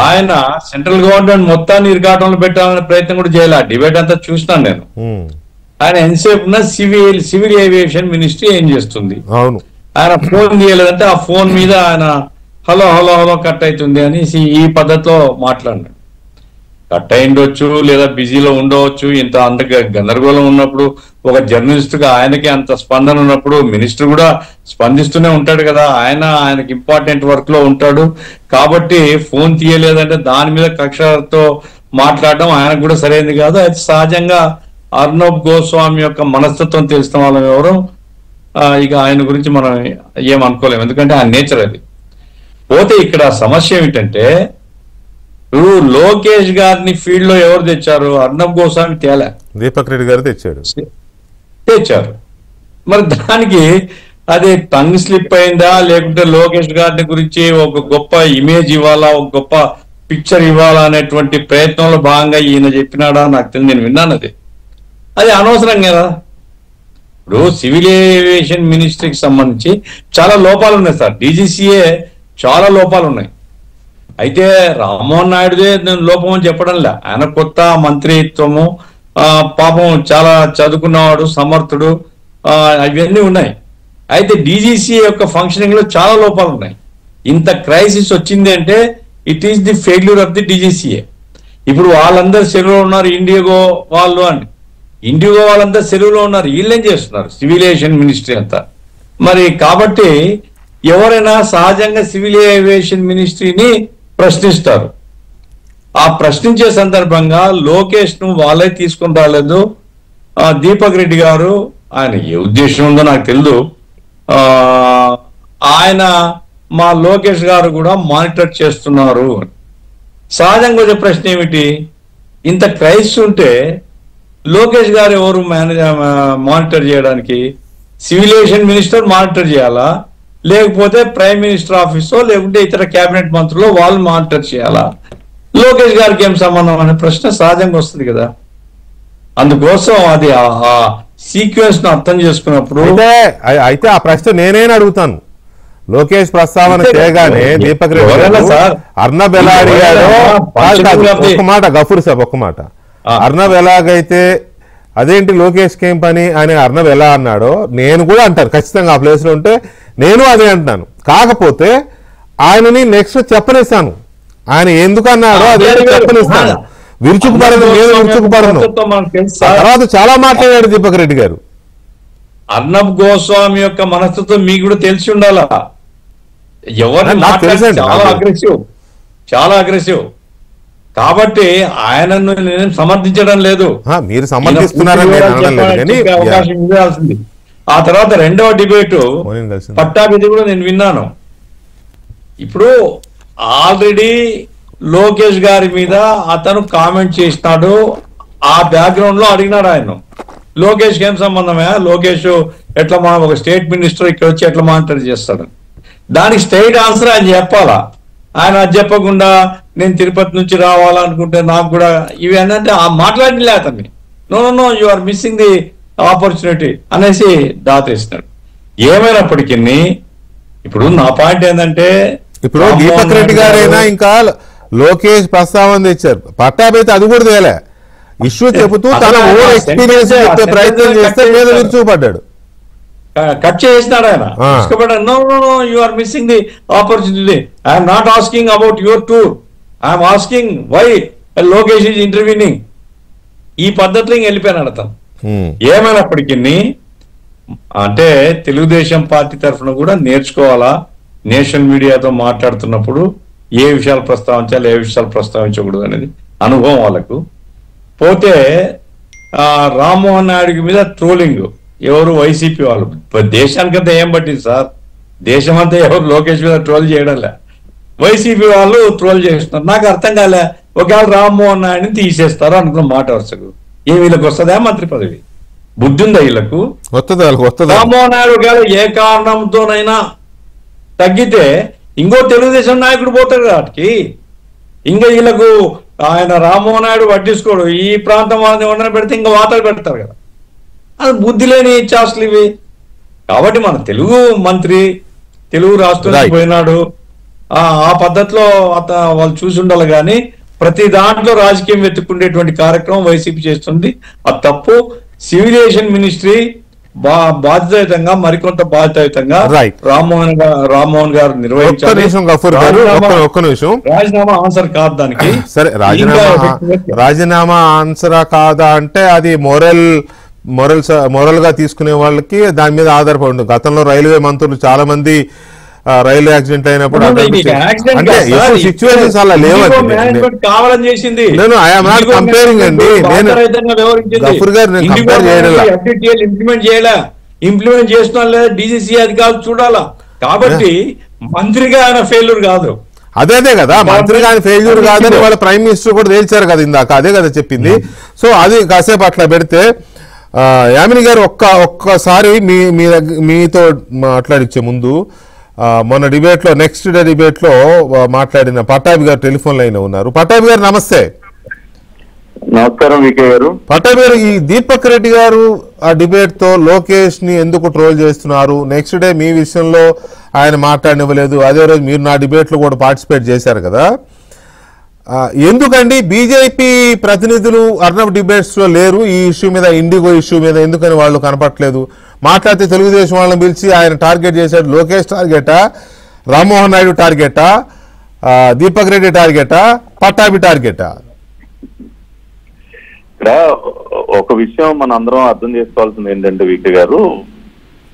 ఆయన సెంట్రల్ గవర్నమెంట్ మొత్తాన్ని ఇరికాటంలో పెట్టాలనే ప్రయత్నం కూడా చేయాలి. డిబేట్ అంతా చూసినాను నేను. ఆయన ఎంతసేపు సివిల్ ఏవియేషన్ మినిస్ట్రీ ఏం చేస్తుంది, అవును ఆయన ఫోన్ తీయలేదంటే ఆ ఫోన్ మీద ఆయన హలో హలో హలో కట్ అవుతుంది అని ఈ పద్ధతిలో మాట్లాడినాడు. కట్ అయిండొచ్చు లేదా బిజీలో ఉండవచ్చు. ఇంత అంత గందరగోళం ఉన్నప్పుడు ఒక జర్నలిస్ట్ గా ఆయనకి అంత స్పందన ఉన్నప్పుడు మినిస్టర్ కూడా స్పందిస్తూనే ఉంటాడు కదా. ఆయనకి ఇంపార్టెంట్ వర్క్ లో ఉంటాడు కాబట్టి ఫోన్ తీయలేదంటే దాని మీద కక్షతో మాట్లాడడం ఆయనకు కూడా సరైనది కాదు. అయితే సహజంగా అర్నబ్ గోస్వామి యొక్క మనస్తత్వం తెలిసిన వాళ్ళం ఎవరు ఇక ఆయన గురించి మనం ఏమనుకోలేము, ఎందుకంటే ఆయన నేచర్ అది. పోతే ఇక్కడ సమస్య ఏమిటంటే ఇప్పుడు లోకేష్ గారిని ఫీల్డ్ లో ఎవరు తెచ్చారు? అర్నబ్ గోస్వామి తేలే, దీపక్ రెడ్డి గారు తెచ్చారు. మరి దానికి అది టంగ్ స్లిప్ అయిందా లేకుంటే లోకేష్ గారిని గురించి ఒక గొప్ప ఇమేజ్ ఇవ్వాలా, ఒక గొప్ప పిక్చర్ ఇవ్వాలా అనేటువంటి ప్రయత్నంలో భాగంగా ఈయన చెప్పినాడా నాకు తెలియదు. నేను విన్నాను అది అనవసరం కదా. ఇప్పుడు సివిల్ ఏవియేషన్ మినిస్ట్రీకి సంబంధించి చాలా లోపాలు ఉన్నాయి సార్. డీజీసీఏ చాలా లోపాలు ఉన్నాయి. అయితే రామ్మోహన్ నాయుడుదే నేను లోపం అని చెప్పడంలే, ఆయన కొత్త మంత్రిత్వము పాపం చాలా చదువుకున్నవాడు, సమర్థుడు, అవన్నీ ఉన్నాయి. అయితే డీజీసీఏ యొక్క ఫంక్షనింగ్ లో చాలా లోపాలు ఉన్నాయి. ఇంత క్రైసిస్ వచ్చింది అంటే it is the failure of the DGCA. ఇప్పుడు వాళ్ళందరూ సెలవులో ఉన్నారు, ఇండిగో వాళ్ళు అని. ఇండిగో వాళ్ళంతా సెలవులో ఉన్నారు, వీళ్ళేం చేస్తున్నారు? సివిల్ ఏవియేషన్ మినిస్ట్రీ అంతా. మరి కాబట్టి ఎవరైనా సహజంగా సివిల్ ఏవియేషన్ మినిస్ట్రీని ప్రశ్నిస్తారు. ఆ ప్రశ్నించే సందర్భంగా లోకేష్ ను వాళ్ళే తీసుకుని రాలేదు. దీపక్ రెడ్డి గారు, ఆయన ఏ ఉద్దేశం ఉందో నాకు తెలియదు, ఆయన మా లోకేష్ గారు కూడా మానిటర్ చేస్తున్నారు. సహజంగా వచ్చే ప్రశ్న ఏమిటి? ఇంత క్రైసిస్ ఉంటే లోకేష్ గారు ఎవరు మానిటర్ చేయడానికి? సివిల్ ఏవియేషన్ మినిస్టర్ మానిటర్ చేయాలా, లేకపోతే ప్రైమ్ మినిస్టర్ ఆఫీసో లేకుంటే ఇతర కేబినెట్ మంత్రులు వాళ్ళు మానిటర్ చేయాలా? లోకేష్ గారికి ఏం సంబంధం అనే ప్రశ్న సహజంగా వస్తుంది కదా. అందుకోసం అది ఆ సీక్వెన్స్ ను అర్థం చేసుకున్నప్పుడు అయితే ఆ ప్రశ్న నేనే అడుగుతాను. లోకేష్ ప్రస్తావన చేయగానే దీపక్ రెడ్డి సార్ అర్నబ్ ఎలా అడిగాడో ఒక్క మాట, గఫూర్ సాబ్ ఒక్క మాట, అర్నబ్ ఎలాగైతే అదేంటి లోకేష్ కేం పని అని అర్నబ్ ఎలా అన్నాడో నేను కూడా అంటాను ఖచ్చితంగా. ఆ ప్లేస్ లో ఉంటే నేను అదే అంటున్నాను. కాకపోతే ఆయనని నెక్స్ట్ చెప్పనిస్తాను, ఆయన ఎందుకు అన్నాడో అదే చెప్పనిస్తాను. విరుచుకుపడను, నేను విరుచుకుపడను. తర్వాత చాలా మాట్లాడాడు దీపక్ రెడ్డి గారు. అర్నబ్ గోస్వామి యొక్క మనస్తత్వం మీకు కూడా తెలిసి ఉండాలా. ఎవరిని చాలా అగ్రెసివ్ కాబట్టి ఆయనను నేను సమర్థించడం లేదు, మీరు సమర్థిస్తున్నారని అవకాశం ఇవ్వాల్సింది. ఆ తర్వాత రెండవ డిబేటు పట్టాభిది కూడా నేను విన్నాను. ఇప్పుడు ఆల్రెడీ లోకేష్ గారి మీద అతను కామెంట్ చేసినాడు, ఆ బ్యాక్గ్రౌండ్ లో అడిగినాడు ఆయన. లోకేష్ ఏం సంబంధమే, లోకేష్ ఎట్లా ఒక స్టేట్ మినిస్టర్ ఇక్కడ వచ్చి ఎట్లా మానిటర్ చేస్తాడు? దానికి స్ట్రైట్ ఆన్సర్ ఆయన చెప్పాలా. ఆయన అది చెప్పకుండా నేను తిరుపతి నుంచి రావాలనుకుంటే నాకు కూడా ఇవి అంటే మాట్లాడిలే అతన్ని. No you are missing the opportunity అనేసి దాతేసినాడు. ఏమైనప్పటికీ ఇప్పుడు నా పాయింట్ ఏంటంటే ఇప్పుడు దీపక్ రెడ్డి గారైనా ఇంకా లోకేష్ ప్రస్తావన తెచ్చారు, పట్టాభి అయితే అది కూడా తేలే. ఇష్యూ చెబుతూ తన ఓన్ ఎక్స్పీరియన్స్ చెప్పే ప్రయత్నం చేస్తే మీద విరుచుకుపడ్డాడు, కట్ చేసినాడు ఆయన. No you are missing the opportunity. I'm not asking about your tour, I'm asking why Lokesh is intervening. ఈ పద్ధతిలో వెళ్ళిపోయినాడు అతను. ఏమైనప్పటికీ అంటే తెలుగుదేశం పార్టీ తరఫున కూడా నేర్చుకోవాలా, నేషనల్ మీడియాతో మాట్లాడుతున్నప్పుడు ఏ విషయాలు ప్రస్తావించాలి, ఏ విషయాలు ప్రస్తావించకూడదు అనేది అనుభవం వాళ్ళకు. పోతే రామ్మోహన్ నాయుడు మీద ట్రోలింగ్ ఎవరు వైసీపీ వాళ్ళు. దేశానికంతా ఏం పట్టింది సార్, దేశమంతా ఎవరు లోకేష్ మీద ట్రోల్ చేయడంలే, వైసీపీ వాళ్ళు ట్రోల్ చేస్తున్నారు. నాకు అర్థం కాలే, ఒకవేళ రామ్మోహన్ నాయుడిని తీసేస్తారు అనుకున్న మాట వరుసకు. ఏం వీళ్ళకి వస్తుందా మంత్రి పదవి? బుద్ధి ఉందా వీళ్ళకు? రామ్మోహన్ నాయుడు ఒకవేళ ఏ కారణంతోనైనా తగ్గితే ఇంకో తెలుగుదేశం నాయకుడు పోతాడు వాటికి. ఇంకా వీళ్ళకు ఆయన రామ్మోహన్ నాయుడు పట్టించుకోడు, ఈ ప్రాంతం వాళ్ళని వండన పెడితే ఇంకా వాతలు పెడతారు కదా. అది బుద్ధి లేని చాస్తులు ఇవి. కాబట్టి మన తెలుగు మంత్రి తెలుగు రాష్ట్రానికి పోయినాడు, ఆ పద్ధతిలో వాళ్ళు చూసి ఉండాలి. కానీ ప్రతి దాంట్లో రాజకీయం వెతుక్కుండేటువంటి కార్యక్రమం వైసీపీ చేస్తుంది. అది తప్పు. సివిలియేషన్ మినిస్ట్రీ బాధ్యతాయుతంగా, మరికొంత బాధ్యతాయుతంగా రామ్మోహన్ గారు నిర్వహించాలి. రాజీనామా ఆన్సర్ కాదు దానికి. సరే, రాజీనామా ఆన్సరా కాదా అంటే అది మొరల్ గా తీసుకునే వాళ్ళకి దాని మీద ఆధారపడి ఉంటుంది. గతంలో రైల్వే మంత్రులు చాలా మంది రైలు యాక్సిడెంట్ అయినప్పుడు సిచ్యువేషన్స్ అలా లేవండి. కావాలని చేసింది. గఫూర్ గారు నేను కంపేర్ చేయడం, ఇంప్లిమెంట్ చేస్తున్నా లేదా డీజీసీ అధికారులు చూడాలా. కాబట్టి మంత్రిగా ఆయన ఫెయిల్యూర్ కాదు. అదే కదా, మంత్రిగా ఆయన ఫెయిల్యూర్ కాదని వాళ్ళ ప్రైమ్ మినిస్టర్ కూడా తేల్చారు కదా ఇందాక, అదే కదా చెప్పింది. సో అది కాసేపు అట్లా పెడితే యామిని గారు ఒక్కసారి మీతో మాట్లాడించే ముందు మొన్న డిబేట్ లో, నెక్స్ట్ డే డిబేట్ లో మాట్లాడిన పట్టాభి గారు టెలిఫోన్ లైన్ ఉన్నారు. పట్టాభి గారు నమస్తే. నమస్కారం వికే గారు. పట్టాభి గారు, ఈ దీపక్ రెడ్డి గారు ఆ డిబేట్ తో లోకేష్ ని ఎందుకు ట్రోల్ చేస్తున్నారు? నెక్స్ట్ డే మీ విషయంలో ఆయన మాట్లాడనివ్వలేదు, అదే రోజు మీరు నా డిబేట్ లో కూడా పార్టిసిపేట్ చేశారు కదా. ఎందుకండి బీజేపీ ప్రతినిధులు అర్నబ్ డిబేట్స్ లో లేరు? ఈ ఇష్యూ మీద, ఇండిగో ఇష్యూ మీద ఎందుకని వాళ్ళు కనపట్లేదు? మాట్లాడితే తెలుగుదేశం వాళ్ళని పిలిచి ఆయన టార్గెట్ చేశాడు. లోకేష్ టార్గెటా, రామ్మోహన్ నాయుడు టార్గెటా, దీపక్ రెడ్డి టార్గెటా, పట్టాభి టార్గెటా? ఇక్కడ ఒక విషయం మన అందరం అర్థం చేసుకోవాల్సింది ఏంటంటే వికే గారు,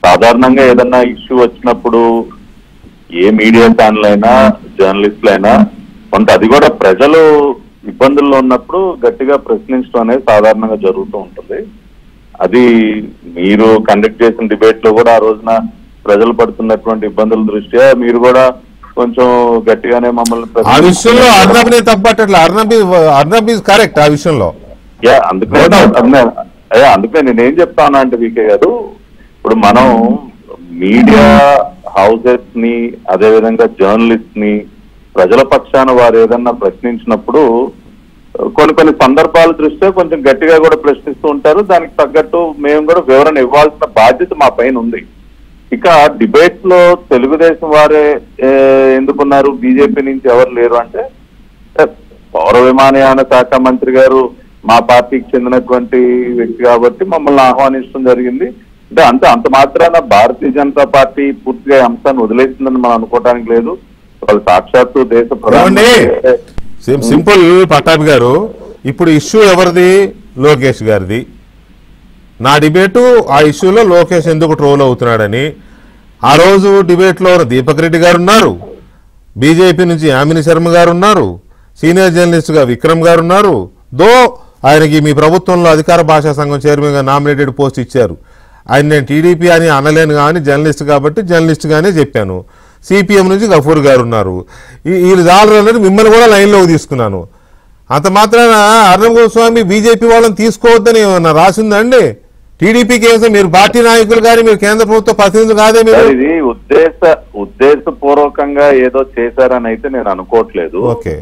సాధారణంగా ఏదన్నా ఇష్యూ వచ్చినప్పుడు ఏ మీడియా ఛానల్ అయినా, జర్నలిస్టులు అయినా కొంత అది కూడా ప్రజలు ఇబ్బందుల్లో ఉన్నప్పుడు గట్టిగా ప్రశ్నించడం అనేది సాధారణంగా జరుగుతూ ఉంటుంది. అది మీరు కండక్ట్ చేసిన డిబేట్ లో కూడా ఆ రోజున ప్రజలు పడుతున్నటువంటి ఇబ్బందుల దృష్ట్యా మీరు కూడా కొంచెం గట్టిగానే మమ్మల్ని ఆ విషయంలో అర్నబ్ ఇస్ కరెక్ట్. ఆ విషయంలో అందుకే నేనేం చెప్తాను అంటే వికే గారు, ఇప్పుడు మనం మీడియా హౌసెస్ ని, అదేవిధంగా జర్నలిస్ట్ ని, ప్రజల పక్షాన వారు ఏదన్నా ప్రశ్నించినప్పుడు కొన్ని సందర్భాల దృష్ట్యా కొంచెం గట్టిగా కూడా ప్రశ్నిస్తూ ఉంటారు. దానికి తగ్గట్టు మేము కూడా వివరణ ఇవ్వాల్సిన బాధ్యత మా పైన ఉంది. ఇక డిబేట్స్ లో తెలుగుదేశం వారే ఎందుకున్నారు, బీజేపీ నుంచి ఎవరు లేరు అంటే, పౌర విమానయాన శాఖ మంత్రి గారు మా పార్టీకి చెందినటువంటి వ్యక్తి కాబట్టి మమ్మల్ని ఆహ్వానించడం జరిగింది. అంటే అంత మాత్రాన భారతీయ జనతా పార్టీ పూర్తిగా అంశాన్ని వదిలేసిందని మనం అనుకోవడానికి లేదు. వాళ్ళు సాక్షాత్తు దేశ ప్రధాని. సింపుల్ పట్టాభి గారు, ఇప్పుడు ఇష్యూ ఎవరిది? లోకేష్ గారిది. నా డిబేటు ఆ ఇష్యూలో లోకేష్ ఎందుకు ట్రోల్ అవుతున్నాడని. ఆ రోజు డిబేట్లో దీపక్ రెడ్డి గారు ఉన్నారు, బీజేపీ నుంచి యామిని శర్మ గారు ఉన్నారు, సీనియర్ జర్నలిస్ట్ గా విక్రమ్ గారు ఉన్నారు. ఆయనకి మీ ప్రభుత్వంలో అధికార భాషా సంఘం చైర్మన్ గా నామినేటెడ్ పోస్ట్ ఇచ్చారు. ఆయన నేను టీడీపీ అని అనలేను కానీ జర్నలిస్ట్ కాబట్టి జర్నలిస్ట్ గానే చెప్పాను. సిపిఎం నుంచి గఫూర్ గారు ఉన్నారు. వీళ్ళు జాలరని మిమ్మల్ని కూడా లైన్లోకి తీసుకున్నాను. అంత మాత్రాన అర్నబ్ గోస్వామి బీజేపీ వాళ్ళని తీసుకోవద్దని ఏమన్నా రాసిందండి? టీడీపీకి ఏమో మీరు పార్టీ నాయకులు కానీ మీరు కేంద్ర ప్రభుత్వ ప్రతినిధులు కాదే మీరు? ఇది ఉద్దేశపూర్వకంగా ఏదో చేశారని అయితే నేను అనుకోవట్లేదు. ఓకే,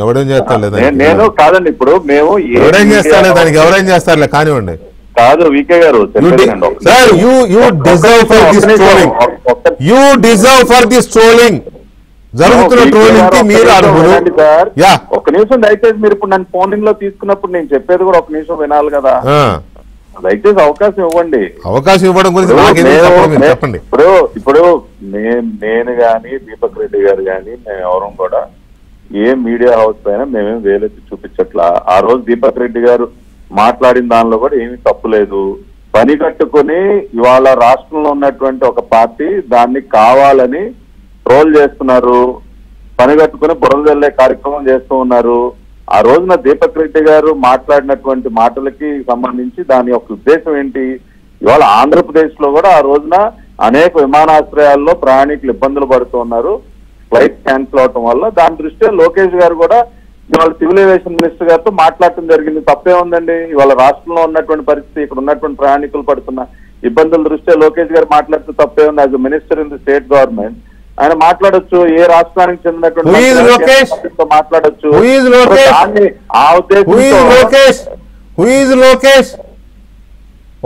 ఎవడేం చేస్తాడు నేను కాదండి. ఇప్పుడు మేము ఎవరేం చేస్తాలే దానికి, ఎవరేం చేస్తారులే కానివ్వండి. కాదు వికే గారు, జరుగుతున్న ట్రోలింగ్ కి మీరు ఒక నిమిషం దయచేసి మీరు ఇప్పుడు నన్ను ఫోన్ లో తీసుకున్నప్పుడు నేను చెప్పేది కూడా ఒక నిమిషం వినాలి కదా. దయచేసి అవకాశం ఇవ్వండి. అవకాశం ఇవ్వడం గురించి చెప్పండి. ఇప్పుడు నేను గాని దీపక్ రెడ్డి గారు గాని మేము ఎవరం కూడా ఏ మీడియా హౌస్ పైన మేమేం వేలెత్తి చూపించట్లా. ఆ రోజు దీపక్ రెడ్డి గారు మాట్లాడిన దానిలో కూడా ఏమీ తప్పు లేదు. పని కట్టుకుని ఇవాళ రాష్ట్రంలో ఉన్నటువంటి ఒక పార్టీ దాన్ని కావాలని ట్రోల్ చేస్తున్నారు, పని కట్టుకుని బురద జల్లే కార్యక్రమం చేస్తూ ఉన్నారు. ఆ రోజున దీపక్ రెడ్డి గారు మాట్లాడినటువంటి మాటలకి సంబంధించి దాని యొక్క ఉద్దేశం ఏంటి? ఇవాళ ఆంధ్రప్రదేశ్ లో కూడా ఆ రోజున అనేక విమానాశ్రయాల్లో ప్రయాణికులు ఇబ్బందులు పడుతూ ఉన్నారు, ఫ్లైట్ క్యాన్సిల్ అవటం వల్ల. దాని దృష్ట్యా లోకేష్ గారు కూడా ఇవాళ సివిల్ ఏవియేషన్ మినిస్టర్ గారితో మాట్లాడటం జరిగింది. తప్పే ఉందండి. ఇవాళ రాష్ట్రంలో ఉన్నటువంటి పరిస్థితి, ఇక్కడ ఉన్నటువంటి ప్రయాణికులు పడుతున్న ఇబ్బందుల దృష్ట్యా లోకేష్ గారు మాట్లాడుతూ తప్పే ఉంది. As minister in the state government ఆయన మాట్లాడొచ్చు, ఏ రాష్ట్రానికి చెందినటువంటి మాట్లాడొచ్చు. ఆ ఉద్దేశం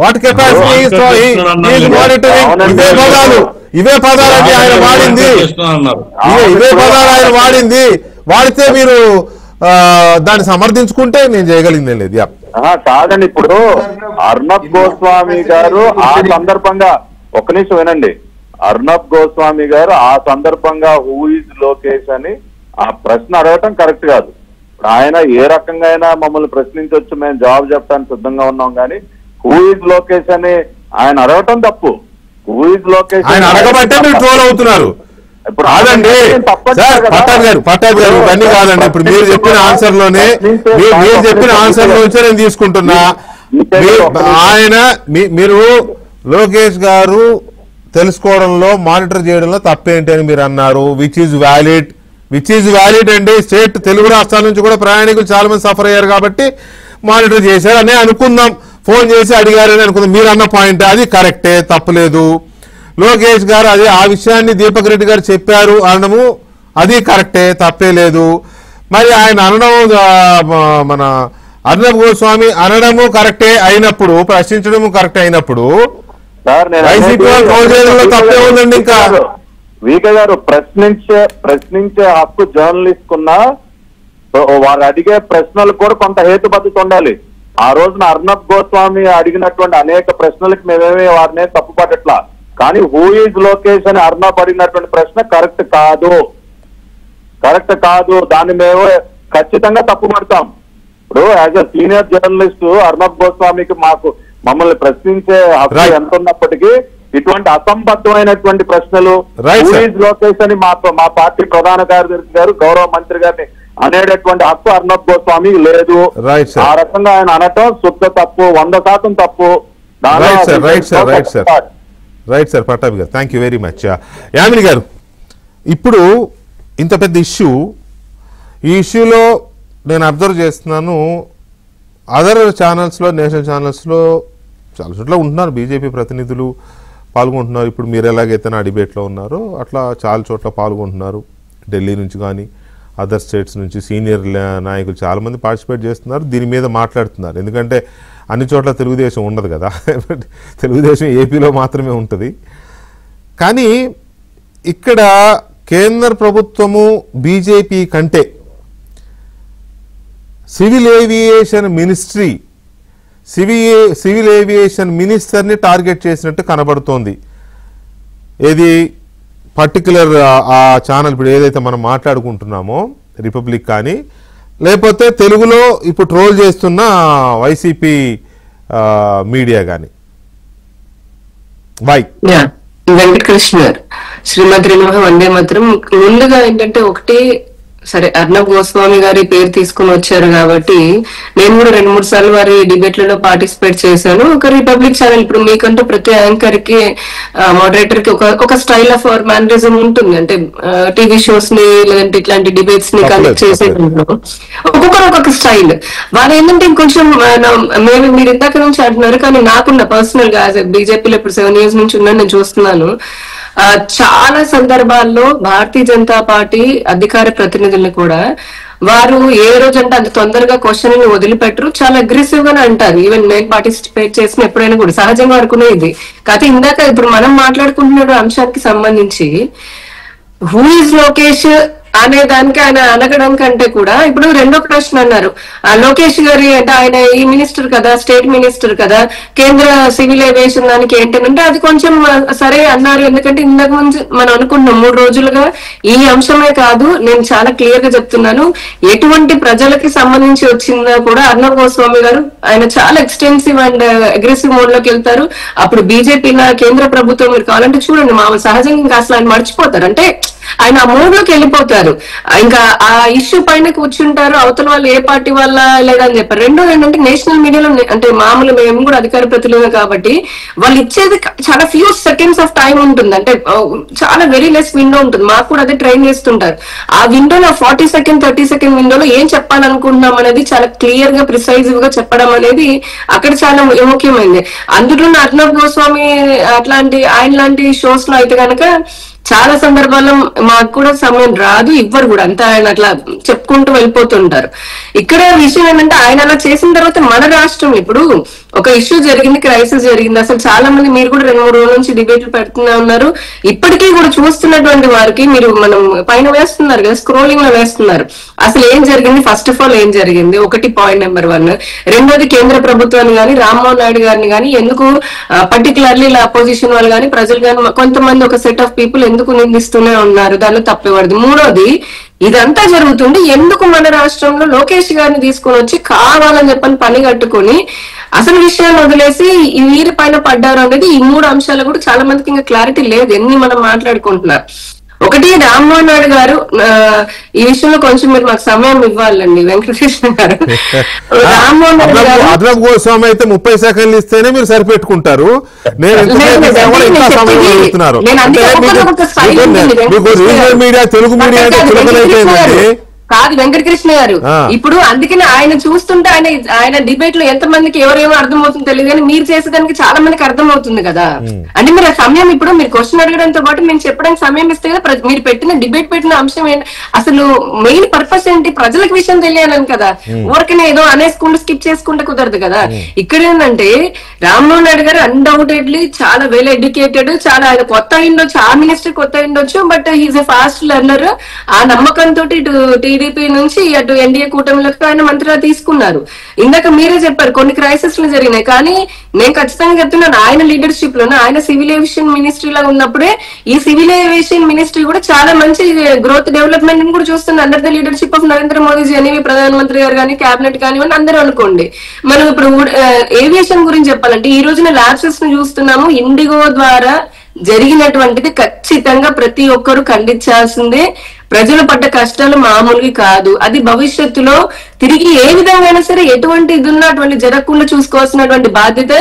వాట్ కెపాసిటీ ఇవే పదాలు ఆయన వాడింది, ఇవే పదాలు ఆయన వాడింది. వాడితే మీరు దాన్ని సమర్థించుకుంటే నేను చేయగలిగిందే లేదు. కాదండి, ఇప్పుడు అర్నబ్ గోస్వామి గారు ఆ సందర్భంగా ఒక్క నిమిషం వినండి. అర్నబ్ గోస్వామి గారు ఆ సందర్భంగా హూ ఈజ్ లోకేష్ అని ఆ ప్రశ్న అడగటం కరెక్ట్ కాదు. ఆయన ఏ రకంగా అయినా మమ్మల్ని ప్రశ్నించవచ్చు, మేము జవాబు చెప్పడానికి సిద్ధంగా ఉన్నాం, కానీ హూ ఈజ్ లోకేష్ అని ఆయన అడగటం తప్పు. హూ ఈజ్ లోకేష్ ఆయన అడగబట్టే మీరు ట్రోల్ అవుతున్నారు. ఇప్పుడు కాదండి పట్టాభి గారు ఇవన్నీ కాదండి. ఇప్పుడు మీరు చెప్పిన ఆన్సర్ లోనే మీరు చెప్పిన ఆన్సర్ లోంచే నేను తీసుకుంటున్నా. ఆయన మీరు లోకేష్ గారు తెలుసుకోవడంలో మానిటర్ చేయడంలో తప్పేంటి అని మీరు అన్నారు. విచ్ ఈజ్ వ్యాలిడ్ అండి. స్టేట్ తెలుగు రాష్ట్రాల నుంచి కూడా ప్రయాణికులు చాలా మంది సఫర్ అయ్యారు కాబట్టి మానిటర్ చేశారు అని అనుకుందాం. ఫోన్ చేసి అడిగారని అనుకుందాం. మీరు అన్న పాయింట్ అది కరెక్టే, తప్పలేదు. లోకేష్ గారు అదే ఆ విషయాన్ని దీపక్ రెడ్డి గారు చెప్పారు అనడము అది కరెక్టే, తప్పే లేదు. మరి ఆయన అనడం మన అర్నబ్ గోస్వామి అనడము కరెక్టే అయినప్పుడు, ప్రశ్నించడము కరెక్ట్ అయినప్పుడు తప్పే ఉందండి. ఇంకా వీకే గారు ప్రశ్నించే హక్కు జర్నలిస్ట్ కున్నా వారు అడిగే ప్రశ్నలకు కూడా కొంత హేతుబద్ధత ఉండాలి. ఆ రోజున అర్నబ్ గోస్వామి అడిగినటువంటి అనేక ప్రశ్నలకు మేమేమి వారిని తప్పుపట్టట్లా, కానీ హూ ఈజ్ లోకేష్ అని అర్నబ్ అడిగినటువంటి ప్రశ్న కరెక్ట్ కాదు, దాన్ని మేము ఖచ్చితంగా తప్పుపడతాం. ఇప్పుడు as a senior journalist Arnab గోస్వామికి మమ్మల్ని ప్రశ్నించే హక్కు ఎంత ఉన్నప్పటికీ ఇటువంటి అసంబద్ధమైనటువంటి ప్రశ్నలు హూ ఈజ్ లోకేష్ అని మా పార్టీ ప్రధాన కార్యదర్శి గారు గౌరవ మంత్రి గారిని అనేటటువంటి హక్కు అర్నబ్ గోస్వామి లేదు. ఆ రకంగా ఆయన అనటం శుద్ధ తప్పు, 100% తప్పు. రైట్ సార్ పట్టాభి గారు, thank you very much. Yamini గారు, ఇప్పుడు ఇంత పెద్ద ఇష్యూ, ఈ ఇష్యూలో నేను అబ్జర్వ్ చేస్తున్నాను అదర్ ఛానల్స్లో, నేషనల్ ఛానల్స్లో చాలా చోట్ల ఉంటున్నారు బీజేపీ ప్రతినిధులు పాల్గొంటున్నారు. ఇప్పుడు మీరు ఎలాగైతే నా డిబేట్లో ఉన్నారో అట్లా చాలా చోట్ల పాల్గొంటున్నారు. ఢిల్లీ నుంచి కానీ అదర్ స్టేట్స్ నుంచి సీనియర్ నాయకులు చాలామంది పార్టిసిపేట్ చేస్తున్నారు, దీని మీద మాట్లాడుతున్నారు. ఎందుకంటే అన్ని చోట్ల తెలుగుదేశం ఉండదు కదా, తెలుగుదేశం ఏపీలో మాత్రమే ఉంటుంది. కానీ ఇక్కడ కేంద్ర ప్రభుత్వము బీజేపీ కంటే civil aviation ministry, civil aviation మినిస్టర్ని టార్గెట్ చేసినట్టు కనబడుతోంది. ఏది పర్టికులర్ ఆ ఛానల్ ఇప్పుడు ఏదైతే మనం మాట్లాడుకుంటున్నామో రిపబ్లిక్ కానీ, లేకపోతే తెలుగులో ఇప్పుడు ట్రోల్ చేస్తున్న వైసీపీ మీడియా కానీ. బై వెంకటకృష్ణ శ్రీమతి వందే మాత్రం. ముందుగా ఏంటంటే ఒకటి, సరే అర్నబ్ గోస్వామి గారి పేరు తీసుకుని వచ్చారు కాబట్టి నేను కూడా 2-3 సార్లు వారి డిబేట్లలో పార్టిసిపేట్ చేశాను. ఒక రిపబ్లిక్ ఛానల్, ఇప్పుడు మీకంటూ ప్రతి యాంకర్ కి మోడరేటర్ కి ఒక స్టైల్ ఆఫ్ మేనరిజం ఉంటుంది. అంటే టీవీ షోస్ ని లేదంటే ఇట్లాంటి డిబేట్స్ ని కండక్ట్ చేసేటప్పుడు ఒక్కొక్కరు ఒక్కొక్క స్టైల్. వాళ్ళు ఏంటంటే ఇంకొంచెం మీరు ఇందాక నుంచి అంటున్నారు, కానీ నాకున్న పర్సనల్ గా బీజేపీలో ఇప్పుడు 7 years నుంచి ఉన్నాను, నేను చూస్తున్నాను. చాలా సందర్భాల్లో భారతీయ జనతా పార్టీ అధికార ప్రతినిధుల్ని కూడా వారు ఏ రోజంటే అంత తొందరగా క్వశ్చన్ వదిలిపెట్టరు, చాలా అగ్రెసివ్ గానే అంటారు. ఈవెన్ నేను పార్టిసిపేట్ చేసిన ఎప్పుడైనా కూడా సహజంగా అనుకునేది. కాకపోతే ఇందాక ఇప్పుడు మనం మాట్లాడుకుంటున్న అంశానికి సంబంధించి హూ ఈజ్ లోకేష్ అనే దానికి ఆయన అనగడం కంటే కూడా ఇప్పుడు రెండో ప్రశ్న అన్నారు, లోకేష్ గారి అంటే ఆయన ఈ మినిస్టర్ కదా, స్టేట్ మినిస్టర్ కదా, కేంద్ర సివిల్ ఏవియేషన్ దానికి ఏంటంటే అది కొంచెం సరే అన్నారు. ఎందుకంటే ఇంతకు ముందు మనం అనుకున్నాం 3 రోజులుగా ఈ అంశమే కాదు, నేను చాలా క్లియర్ గా చెప్తున్నాను, ఎటువంటి ప్రజలకి సంబంధించి వచ్చిందా కూడా అర్నబ్ గోస్వామి గారు ఆయన చాలా ఎక్స్టెన్సివ్ అండ్ అగ్రెసివ్ మోడ్ లోకి వెళ్తారు. అప్పుడు బీజేపీ కేంద్ర ప్రభుత్వం మీరు కావాలంటే చూడండి, మామూలు సహజంగా ఇంకా అసలు ఆయన మర్చిపోతారు, అంటే ఆయన ఆ మూడ్ లోకి వెళ్ళిపోతారు. ఇంకా ఆ ఇష్యూ పైన కూర్చుంటారు, అవతల వాళ్ళు ఏ పార్టీ వల్ల లేదని చెప్పారు. రెండో ఏంటంటే నేషనల్ మీడియాలో అంటే మామూలు మేము కూడా అధికార ప్రతినిధులు కాబట్టి వాళ్ళు ఇచ్చేది చాలా ఫ్యూ సెకండ్స్ ఆఫ్ టైం ఉంటుంది, అంటే చాలా వెరీ లెస్ విండో ఉంటుంది. మాకు కూడా అదే ట్రైన్ చేస్తుంటారు. ఆ విండోలో 40 సెకండ్ 30 సెకండ్ విండోలో ఏం చెప్పాలనుకుంటున్నాం అనేది చాలా క్లియర్ గా ప్రిసైజ్ గా చెప్పడం అనేది అక్కడ చాలా ముఖ్యమైనది. అందులో అర్నబ్ గోస్వామి అట్లాంటి ఆయన లాంటి షోస్ లో అయితే కనుక చాలా సందర్భాల్లో మాకు కూడా సమయం రాదు, ఇవ్వరు కూడా, అంతా ఆయన అట్లా చెప్పుకుంటూ వెళ్ళిపోతుంటారు. ఇక్కడ విషయం ఏంటంటే ఆయన అలా చేసిన తర్వాత మన రాష్ట్రం ఇప్పుడు ఒక ఇష్యూ జరిగింది, క్రైసిస్ జరిగింది. అసలు చాలా మంది మీరు కూడా 2-3 రోజుల నుంచి డిబేట్లు పెడుతూనే ఉన్నారు. ఇప్పటికీ కూడా చూస్తున్నటువంటి వారికి మీరు మనం పైన వేస్తున్నారు కదా, స్క్రోలింగ్ లో వేస్తున్నారు, అసలు ఏం జరిగింది, ఫస్ట్ ఆఫ్ ఆల్ ఏం జరిగింది, ఒకటి పాయింట్ నెంబర్ 1. రెండోది కేంద్ర ప్రభుత్వాన్ని కానీ రామ్మోహన్ నాయుడు గారిని కానీ ఎందుకు పర్టికులర్లీ ఇలా అపోజిషన్ వాళ్ళు కానీ ప్రజలు కానీ కొంతమంది ఒక సెట్ ఆఫ్ పీపుల్ ఎందుకు నిందిస్తూనే ఉన్నారు, దానిలో తప్పేవాడు. మూడోది ఇదంతా జరుగుతుంటే ఎందుకు మన రాష్ట్రంలో లోకేష్ గారిని తీసుకొని వచ్చి కావాలని చెప్పని పని కట్టుకొని అసలు విషయాన్ని వదిలేసి ఈ వీరి పైన పడ్డారు అనేది ఈ 3 అంశాలు కూడా చాలా మందికి ఇంకా క్లారిటీ లేదు, ఎన్ని మనం మాట్లాడుకుంటున్నారు. ఒకటి రామ్మోహన్ నాయుడు గారు ఈ విషయంలో కొంచెం మీరు మాకు సమయం ఇవ్వాలండి వెంకటకృష్ణ గారు. రామ్మోహన్ నాయుడు గారు అర్నబ్ గోస్వామి అయితే 30 సెకండ్లు ఇస్తేనే మీరు సరిపెట్టుకుంటారు, రీజనల్ మీడియా తెలుగు మీడియా అంటే కాదు వెంకటకృష్ణ గారు. ఇప్పుడు అందుకని ఆయన చూస్తుంటే ఆయన డిబేట్ లో ఎంత మందికి ఎవరేమో అర్థమవుతుందో తెలియదు, కానీ మీరు చేసేదానికి చాలా మందికి అర్థమవుతుంది కదా. అంటే మీరు ఆ సమయం ఇప్పుడు మీరు క్వశ్చన్ అడగడంతో పాటు మేము చెప్పడానికి సమయం ఇస్తే కదా, మీరు పెట్టిన డిబేట్ పెట్టిన అంశం ఏంటి, అసలు మెయిన్ పర్పస్ ఏంటి, ప్రజలకు విషయం తెలియాలని కదా. ఊరికనే ఏదో అనేసుకుంటూ స్కిప్ చేసుకుంటే కుదరదు కదా. ఇక్కడ ఏంటంటే రామ్మోహన్ నాయుడు గారు అన్డౌటెడ్లీ చాలా వెల్ ఎడ్యుకేటెడ్, చాలా ఆయన కొత్త అయిండొచ్చు, ఆ మినిస్టర్ కొత్త అయిండొచ్చు, but he's a fast learner. ఆ నమ్మకంతో ఇటు టీడీపీ నుంచి అటు ఎన్డీఏ కూటమిలకు ఆయన మంత్రిగా తీసుకున్నారు. ఇందాక మీరే చెప్పారు కొన్ని క్రైసిస్ లు జరిగినాయి, కానీ నేను ఖచ్చితంగా చెప్తున్నాను ఆయన లీడర్షిప్ లోనే ఆయన సివిల్ ఏవియేషన్ మినిస్ట్రీ లాగా ఉన్నప్పుడే ఈ సివిల్ ఏవియేషన్ మినిస్ట్రీ కూడా చాలా మంచి గ్రోత్ డెవలప్మెంట్ ని కూడా చూస్తుంది under the leadership of Narendra Modiji అనేవి ప్రధానమంత్రి గారు కానీ క్యాబినెట్ కానివ్వండి అందరూ అనుకోండి. మనం ఇప్పుడు ఏవియేషన్ గురించి చెప్పాలంటే ఈ రోజున ల్యాబ్సెస్ ను చూస్తున్నాము, ఇండిగో ద్వారా జరిగినటువంటిది ఖచ్చితంగా ప్రతి ఒక్కరు ఖండించాల్సిందే. ప్రజలు పడ్డ కష్టాలు మామూలుగా కాదు, అది భవిష్యత్తులో తిరిగి ఏ విధంగా సరే ఎటువంటి ఇది ఉన్నటువంటి జరగకుండా చూసుకోవాల్సినటువంటి బాధ్యత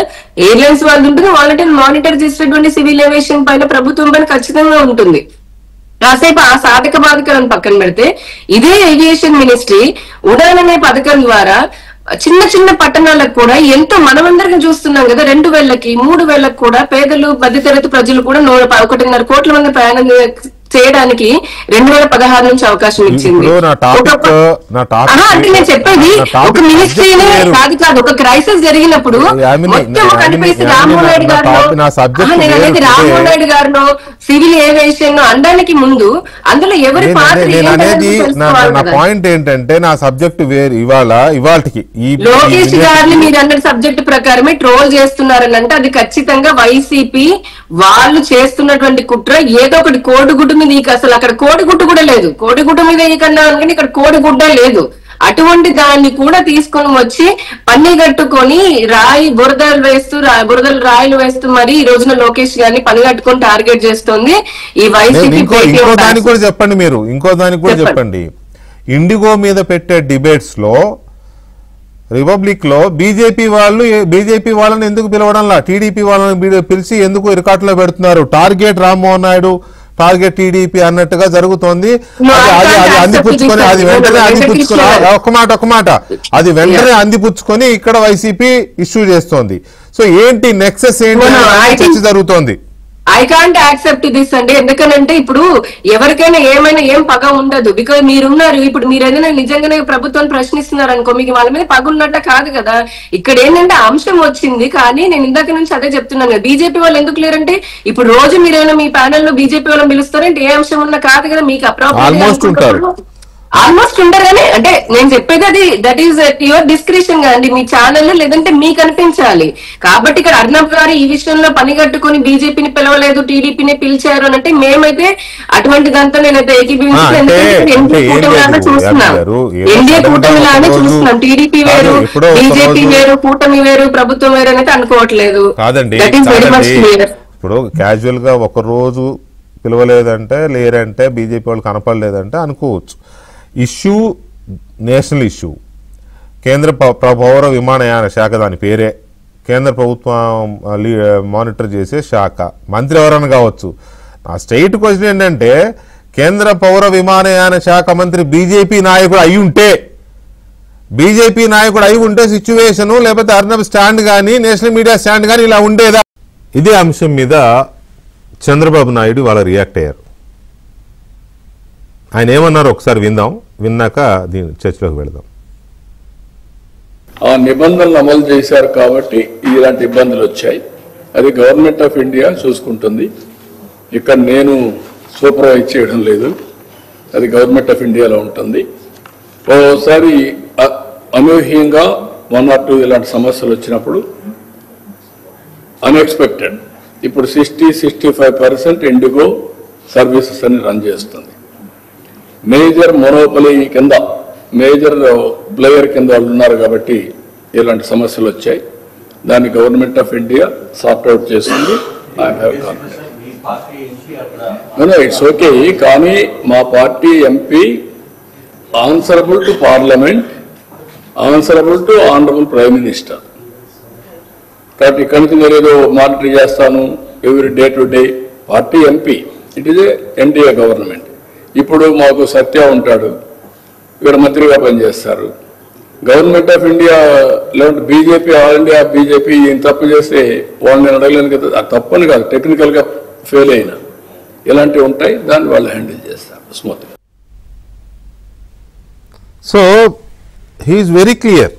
ఎయిర్లైన్స్ వాళ్ళు ఉంటుంది. వాళ్ళని మానిటర్ చేసేటువంటి సివిల్ ఏవియేషన్ పైన ప్రభుత్వం పైన ఖచ్చితంగా ఉంటుంది. కాసేపు ఆ సాధక బాధకాలను పక్కన పెడితే ఇదే ఏవియేషన్ మినిస్ట్రీ ఉడాన్ అనే పథకం ద్వారా చిన్న చిన్న పట్టణాలకు కూడా ఎంతో మనమందరికీ చూస్తున్నాం కదా, 2000కి 3000కి కూడా పేదలు మధ్యతరగతి ప్రజలు కూడా 1.5 కోట్ల మంది ప్రయాణం చేయడానికి 2016 నుంచి అవకాశం ఇచ్చింది. అంటే నేను చెప్పేది ఒక మినిస్ట్రీనే కాదు, ఒక క్రైసిస్ జరిగినప్పుడు మొత్తం కనిపిస్తే రామ్మోహన్ నాయుడు గారు రామ్మోహన్ నాయుడు గారు సివిల్ ఏవియేషన్ అనడానికి ముందు అందులో ఎవరి నా పాయింట్ ఏంటంటే నా సబ్జెక్ట్ వేరు. ఇవాళకి లోకేష్ గారిని మీరు అన్న సబ్జెక్ట్ ప్రకారమే ట్రోల్ చేస్తున్నారని అంటే అది ఖచ్చితంగా వైసీపీ వాళ్ళు చేస్తున్నటువంటి కుట్ర. ఏదో ఒకటి కోడిగుడ్డు మీద అసలు అక్కడ కోడిగుడ్డు కూడా లేదు, కోడిగుడ్డు మీద కన్నా అనుకుని ఇక్కడ కోడిగుడ్డ లేదు. అటువంటి దాన్ని కూడా తీసుకొని వచ్చి పన్ని కట్టుకొని బురదలు రాయిలు వేస్తూ మరి ఈ రోజున లోకేష్ గారిని పని కట్టుకొని టార్గెట్ చేస్తోంది ఈ వైసీపీ. ఇంకో దానికి కూడా చెప్పండి, మీరు ఇంకో దానికి కూడా చెప్పండి. ఇండిగో మీద పెట్టే డిబేట్స్ లో రిపబ్లిక్ లో బీజేపీ వాళ్ళని ఎందుకు పిలవడంలా, టీడీపీ వాళ్ళని పిలిచి ఎందుకు రికార్డులో పెడుతున్నారు, target Rammohan Naidu target TDP అన్నట్టుగా జరుగుతోంది. అది అందిపుచ్చుకొని అది వెంటనే అందిపుచ్చుకొని ఒక మాట అది వెంటనే అందిపుచ్చుకొని ఇక్కడ వైసీపీ ఇష్యూ చేస్తోంది. సో ఏంటి నెక్సెస్ ఏంటి చర్చ జరుగుతోంది. ఐ కాంట్ యాక్సెప్ట్ దిస్ అండి. ఎందుకనంటే ఇప్పుడు ఎవరికైనా ఏమైనా ఏం పగ ఉండదు. బికాజ్ మీరున్నారు, ఇప్పుడు మీరు ఏదైనా నిజంగానే ప్రభుత్వాన్ని ప్రశ్నిస్తున్నారు అనుకో, మీకు వాళ్ళ మీద పగ ఉన్నట్ట కాదు కదా. ఇక్కడ ఏంటంటే అంశం వచ్చింది, కానీ నేను ఇందాక నుంచి అదే చెప్తున్నాను కదా, బీజేపీ వాళ్ళు ఎందుకు లేరంటే ఇప్పుడు రోజు మీరేమైనా మీ ప్యానెల్ లో బీజేపీ వాళ్ళని పిలుస్తారంటే ఏ అంశం ఉన్నా కాదు కదా, మీకు అప్రోప్రియేట్ ఆల్మోస్ట్ ఉండరు. కానీ అంటే నేను చెప్పేది అది దట్ ఈస్ యువర్ డిస్క్రిప్షన్ కదండి, మీ ఛానల్ లేదంటే మీకు అనిపించాలి. కాబట్టి ఇక్కడ అర్నబ్ గారు ఈ విషయంలో పని కట్టుకుని బీజేపీని పిలవలేదు, టీడీపీని పిలిచారు అని అంటే మేమైతే అటువంటి దాంతో నేనైతే ఏకీభవించలేదు. ఎందుకంటే ఎన్డీఏ కూటమిలానే చూస్తున్నాం, ఎన్డీఏ కూటమిలానే చూస్తున్నాం. టీడీపీ వేరు, బీజేపీ వేరు, కూటమి వేరు, ప్రభుత్వం వేరు అనేది అనుకోవట్లేదు. That is very much clear. ఇప్పుడు క్యాజువల్ గా ఒక రోజు పిలవలేదంటే, లేరంటే, బీజేపీ వాళ్ళు కనపడలేదంటే అనుకోవచ్చు. Issue national issue. కేంద్ర పౌర విమానయాన శాఖ, దాని పేరే కేంద్ర ప్రభుత్వం మానిటర్ చేసే శాఖ. మంత్రి ఎవరైనా కావచ్చు. నా స్ట్రైట్ క్వశ్చన్ ఏంటంటే, కేంద్ర పౌర విమానయాన శాఖ మంత్రి బీజేపీ నాయకుడు అయి ఉంటే సిచ్యువేషను, లేకపోతే అర్నబ్ స్టాండ్ కానీ నేషనల్ మీడియా స్టాండ్ కానీ ఇలా ఉండేదా? ఇదే అంశం మీద చంద్రబాబు నాయుడు వాళ్ళ రియాక్ట్ అయ్యారు. ఆయన ఏమన్నారు ఒకసారి విందాం, విన్నాక దీని చర్చలోకి వెళదాం. ఆ నిబంధనలు అమలు చేశారు కాబట్టి ఇలాంటి ఇబ్బందులు వచ్చాయి. అది గవర్నమెంట్ ఆఫ్ ఇండియా చూసుకుంటుంది. ఇక్కడ నేను సూపర్వైజ్ చేయడం లేదు, అది గవర్నమెంట్ ఆఫ్ ఇండియాలో ఉంటుంది. ఓసారి అనూహ్యంగా 1 or 2 ఇలాంటి సమస్యలు వచ్చినప్పుడు అన్ఎక్స్పెక్టెడ్ ఇప్పుడు 60-65% ఇండిగో సర్వీసెస్ అని రన్ చేస్తుంది. మేజర్ మోనోపలి కింద, మేజర్ ప్లేయర్ కింద వాళ్ళు ఉన్నారు కాబట్టి ఇలాంటి సమస్యలు వచ్చాయి. దాన్ని గవర్నమెంట్ ఆఫ్ ఇండియా సార్ట్అవుట్ చేస్తుంది. It's okay. కానీ మా party MP answerable to parliament, answerable to honourable prime minister. కాబట్టి ఇక్కడి నుంచి నేను ఏదో మానిటర్ చేస్తాను every day to day. Party MP, it is NDA government. ఇప్పుడు మాకు సత్య ఉంటాడు, ఇక్కడ మంత్రిగా పనిచేస్తారు. గవర్నమెంట్ ఆఫ్ ఇండియా లేదంటే బీజేపీ, ఆల్ ఇండియా బీజేపీ ఈయన తప్పు చేస్తే వాళ్ళని అడగలేను కదా. అది తప్పని కాదు, టెక్నికల్గా ఫెయిల్ అయినా ఇలాంటివి ఉంటాయి, దాన్ని వాళ్ళు హ్యాండిల్ చేస్తారు స్మూత్గా. So he is very clear.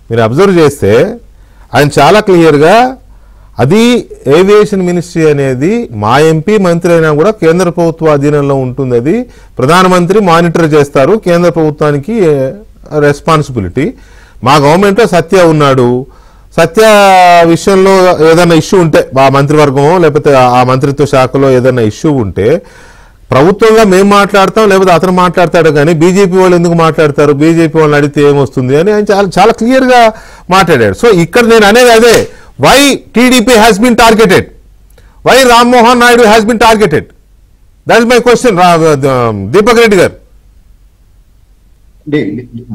మీరు అబ్జర్వ్ చేస్తే ఆయన చాలా క్లియర్గా, అది ఏవియేషన్ మినిస్ట్రీ అనేది మా ఎంపీ మంత్రి అయినా కూడా కేంద్ర ప్రభుత్వ అధీనంలో ఉంటుంది. అది ప్రధానమంత్రి మానిటర్ చేస్తారు, కేంద్ర ప్రభుత్వానికి రెస్పాన్సిబిలిటీ. మా గవర్నమెంట్లో సత్య ఉన్నాడు. సత్య విషయంలో ఏదైనా ఇష్యూ ఉంటే, ఆ మంత్రివర్గం లేకపోతే ఆ మంత్రిత్వ శాఖలో ఏదైనా ఇష్యూ ఉంటే ప్రభుత్వంగా మేము మాట్లాడతాం, లేకపోతే అతను మాట్లాడతాడు. కానీ బీజేపీ వాళ్ళు ఎందుకు మాట్లాడతారు, బీజేపీ వాళ్ళని అడిగితే ఏమొస్తుంది అని ఆయన చాలా చాలా క్లియర్గా మాట్లాడాడు. సో ఇక్కడ నేను అనేది అదే, why TDP has been targeted, why Ram Mohan Naidu has been targeted, that is my question. Deepak Reddy garu,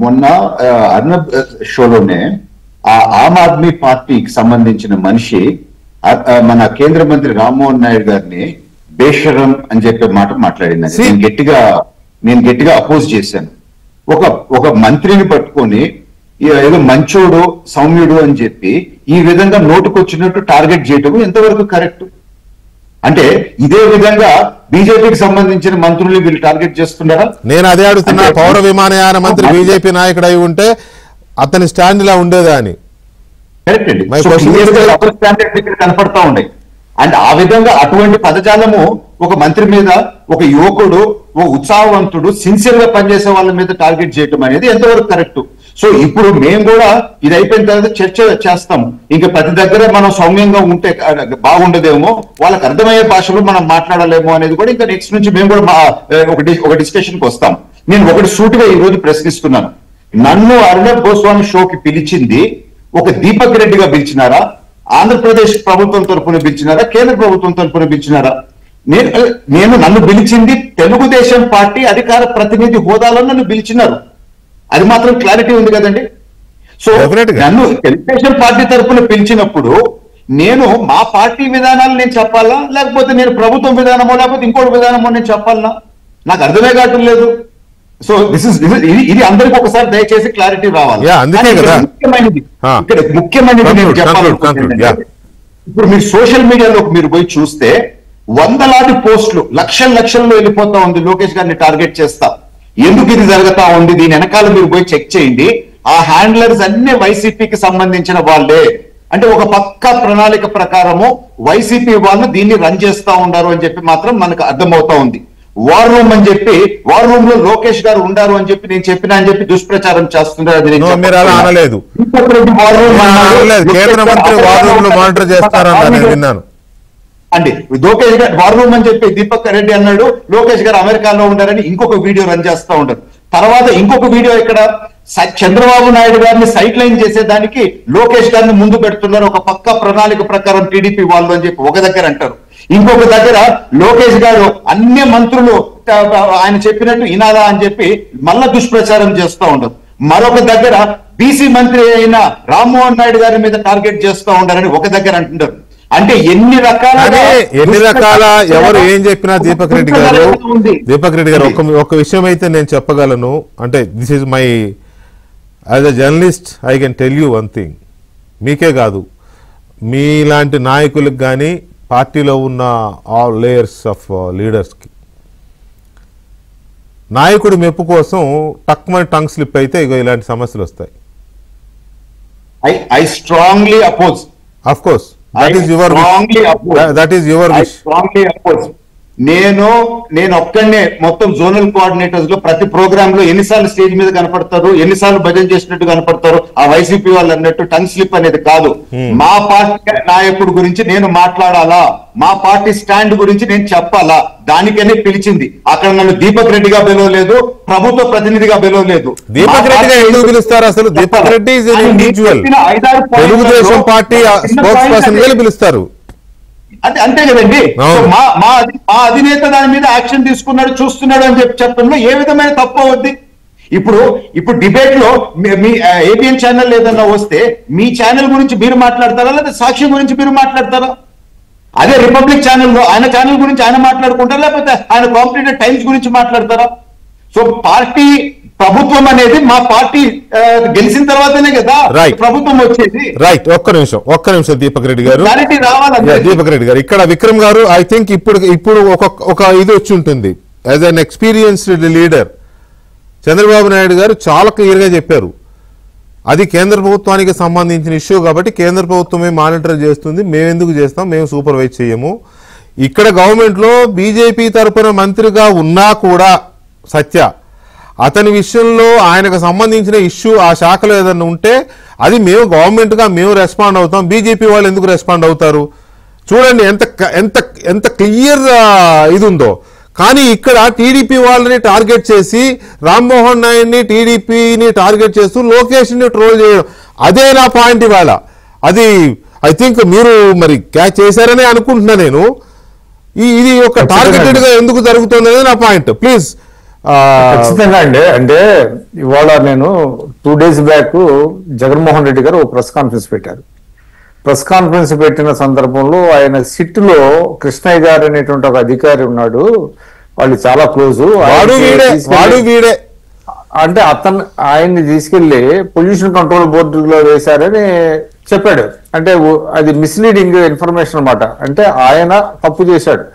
మొన్న అర్నబ్ షోలోనే ఆమ్ ఆద్మీ పార్టీకి సంబంధించిన మనిషి మన కేంద్ర మంత్రి రామ్మోహన్ నాయుడు గారిని బేషరం అని చెప్పే మాట మాట్లాడింది. నేను గట్టిగా అపోజ్ చేశాను. ఒక మంత్రిని పట్టుకొని ఏదో మంచోడు సౌమ్యుడు అని చెప్పి ఈ విధంగా నోటుకొచ్చినట్టు టార్గెట్ చేయటం ఎంతవరకు కరెక్ట్? అంటే ఇదే విధంగా బీజేపీకి సంబంధించిన మంత్రులు వీళ్ళు టార్గెట్ చేస్తున్నారా? నేను అదే అడుగుతున్నా. పౌర విమానయాన మంత్రి బీజేపీ నాయకుడు అయి ఉంటే అతని స్టాండ్ ఇలా ఉండేదా అని. కరెక్ట్ అండి, కనపడతా ఉన్నాయి. అండ్ ఆ విధంగా అటువంటి పదజాలము ఒక మంత్రి మీద, ఒక యువకుడు, ఒక ఉత్సాహవంతుడు, సిన్సియర్ గా పనిచేసే వాళ్ళ మీద టార్గెట్ చేయటం అనేది ఎంతవరకు కరెక్ట్? సో ఇప్పుడు మేము కూడా ఇది అయిపోయిన తర్వాత చర్చ చేస్తాం. ఇంకా ప్రతి దగ్గర మనం సౌమ్యంగా ఉంటే బాగుండదేమో, వాళ్ళకి అర్థమయ్యే భాషలో మనం మాట్లాడలేమో అనేది కూడా ఇంకా నెక్స్ట్ నుంచి మేము కూడా ఒక డిస్కషన్ కి వస్తాం. నేను ఒకటి సూటిగా ఈ రోజు ప్రశ్నిస్తున్నాను. నన్ను అర్నబ్ గోస్వామి షోకి పిలిచింది ఒక దీపక్ రెడ్డిగా పిలిచినారా, ఆంధ్రప్రదేశ్ ప్రభుత్వం తరఫున పిలిచినారా, కేంద్ర ప్రభుత్వం తరఫున పిలిచినారా? నన్ను పిలిచింది తెలుగుదేశం పార్టీ అధికార ప్రతినిధి హోదాలో నన్ను పిలిచినారు. అది మాత్రం క్లారిటీ ఉంది కదండి. సో నన్ను తెలుగుదేశం పార్టీ తరఫున పిలిచినప్పుడు నేను మా పార్టీ విధానాలు నేను చెప్పాలా, లేకపోతే నేను ప్రభుత్వం విధానమో లేకపోతే ఇంకోటి విధానమో నేను చెప్పాలనా? నాకు అర్థమే కావటం లేదు. సో ఇది అందరికి ఒకసారి దయచేసి క్లారిటీ రావాలి. ముఖ్యమైనది ఇక్కడ ముఖ్యమైనది నేను చెప్పాలనుకుంటున్నాను. ఇప్పుడు మీరు సోషల్ మీడియాలో మీరు పోయి చూస్తే వందలాది పోస్టులు లక్షల్లో వెళ్ళిపోతా ఉంది లోకేష్ గారిని టార్గెట్ చేస్తా. ఎందుకు ఇది జరుగుతా ఉంది, దీని వెనకాల మీరు పోయి చెక్ చేయండి. ఆ హ్యాండ్లర్స్ అన్ని వైసీపీకి సంబంధించిన వాళ్ళే. అంటే ఒక పక్క ప్రణాళిక ప్రకారము వైసీపీ వాళ్ళు దీన్ని రన్ చేస్తా ఉన్నారు అని చెప్పి మాత్రం మనకు అర్థమవుతా ఉంది. వార్ రూమ్ అని చెప్పి, వార్ రూమ్ లో లోకేష్ గారు ఉండారు అని చెప్పి నేను చెప్పినా అని చెప్పి దుష్ప్రచారం చేస్తున్నారు. మీరు అలా అనలేదు. కేంద్ర మంత్రి వార్ రూమ్ లో మానిటర్ చేస్తారని నేను విన్నాను అండి. లోకేష్ గారు వార్ రూమ్ అని చెప్పి దీపక్ రెడ్డి అన్నాడు, లోకేష్ గారు అమెరికాలో ఉండారని ఇంకొక వీడియో రన్ చేస్తా ఉంటారు. తర్వాత ఇంకొక వీడియో ఇక్కడ చంద్రబాబు నాయుడు గారిని సైడ్ లైన్ చేసేదానికి లోకేష్ గారిని ముందు పెడుతున్నారు ఒక పక్క ప్రణాళిక ప్రకారం టీడీపీ వాళ్ళు అని చెప్పి ఒక దగ్గర అంటారు. ఇంకొక దగ్గర లోకేష్ గారు అన్ని మంత్రులు ఆయన చెప్పినట్టు వినాలా అని చెప్పి మళ్ళా దుష్ప్రచారం చేస్తూ ఉండరు. మరొక దగ్గర బీసీ మంత్రి అయిన రామ్మోహన్ నాయుడు గారి మీద టార్గెట్ చేస్తూ ఉండారని ఒక దగ్గర అంటున్నారు. అంటే ఎన్ని రకాల ఎవరు ఏం చెప్పినా దీపక్ రెడ్డి గారు ఒక విషయం అయితే నేను చెప్పగలను. అంటే this is my as a journalist I can tell you one thing. మీకే కాదు, మీలాంటి నాయకులకు కానీ పార్టీలో ఉన్న ఆల్ లేయర్స్ ఆఫ్ లీడర్స్కి నాయకుడి మెప్పు కోసం టక్మన్ టంగ్ స్లిప్ అయితే ఇగో ఇలాంటి సమస్యలు వస్తాయి. I strongly oppose. Of course that is your wish. నేను ఒక్కడనే మొత్తం జోనల్ కోఆర్డినేటర్స్ లో ప్రతి ప్రోగ్రామ్ లో ఎన్నిసార్లు స్టేజ్ మీద కనపడతారు, ఎన్నిసార్లు భజన చేసినట్టు కనపడతారు ఆ వైసీపీ వాళ్ళు అన్నట్టు టంగ్ స్లిప్ అనేది కాదు. మా పార్టీ నాయకుడు గురించి నేను మాట్లాడాలా, మా పార్టీ స్టాండ్ గురించి నేను చెప్పాలా, దానికనే పిలిచింది. అక్కడ నన్ను దీపక్ రెడ్డిగా పిలవలేదు, ప్రభుత్వ ప్రతినిధిగా పిలవలేదు. దీపక్ రెడ్డిగా ఎందుకు పిలుస్తారు అసలు? Deepak Reddy is an individual. Telugu Desam party spokes person గా పిలుస్తారు. అంతే కదండి. మా అధినేత దాని మీద యాక్షన్ తీసుకున్నాడు, చూస్తున్నాడు అని చెప్పడంలో ఏ విధమైన తప్పు అవుద్ది? ఇప్పుడు డిబేట్ లో మీ ఏబిఎన్ ఛానల్ ఏదన్నా వస్తే మీ ఛానల్ గురించి మీరు మాట్లాడతారా, లేదా సాక్షి గురించి మీరు మాట్లాడతారా? అదే రిపబ్లిక్ ఛానల్లో ఆయన ఛానల్ గురించి ఆయన మాట్లాడుకుంటారా, లేకపోతే ఆయన కాంపిటేటివ్ టైమ్స్ గురించి మాట్లాడతారా? సో పార్టీ ప్రభుత్వం అనేది మా పార్టీ గెలిచిన తర్వాతనే కదా ప్రభుత్వం వచ్చేది. రైట్, ఒక్క నిమిషం దీపక్ రెడ్డి గారు. దీపక్ రెడ్డి గారు, ఇక్కడ విక్రమ్ గారు ఐ థింక్ ఇప్పుడు ఒక ఇది వచ్చి ఉంటుంది. As an experienced leader Chandrababu Naidu గారు చాలా క్లియర్ గా చెప్పారు, అది కేంద్ర ప్రభుత్వానికి సంబంధించిన ఇష్యూ కాబట్టి కేంద్ర ప్రభుత్వమే మానిటర్ చేస్తుంది, మేము ఎందుకు చేస్తాం, మేము సూపర్వైజ్ చేయము. ఇక్కడ గవర్నమెంట్ లో బీజేపీ తరఫున మంత్రిగా ఉన్నా కూడా సత్య అతని విషయంలో ఆయనకు సంబంధించిన ఇష్యూ ఆ శాఖలో ఏదైనా ఉంటే అది మేము గవర్నమెంట్ గా మేము రెస్పాండ్ అవుతాం, బీజేపీ వాళ్ళు ఎందుకు రెస్పాండ్ అవుతారు? చూడండి ఎంత ఎంత ఎంత క్లియర్ ఇది ఉందో. కానీ ఇక్కడ టీడీపీ వాళ్ళని టార్గెట్ చేసి రామ్మోహన్ నాయుడిని టీడీపీని టార్గెట్ చేస్తూ లోకేష్ ని ట్రోల్ చేయడం, అదే నా పాయింట్ ఇవాళ. అది ఐ థింక్ మీరు మరి క్యాచ్ చేశారని అనుకుంటున్నా నేను. ఇది ఒక టార్గెటెడ్ గా ఎందుకు జరుగుతుంది అనేది నా పాయింట్. ప్లీజ్. ఖచ్చితంగా అండి. అంటే ఇవాళ నేను 2 days బ్యాక్ జగన్మోహన్ రెడ్డి గారు ఒక ప్రెస్ కాన్ఫరెన్స్ పెట్టారు. ప్రెస్ కాన్ఫరెన్స్ పెట్టిన సందర్భంలో ఆయన సిట్ లో కృష్ణయ్య గారు అనేటువంటి ఒక అధికారి ఉన్నాడు, వాళ్ళు చాలా క్లోజ్. అంటే ఆయన్ని తీసుకెళ్లి పొల్యూషన్ కంట్రోల్ బోర్డులో వేశారని చెప్పాడు. అంటే అది మిస్లీడింగ్ ఇన్ఫర్మేషన్ అన్నమాట. అంటే ఆయన తప్పు చేశాడు.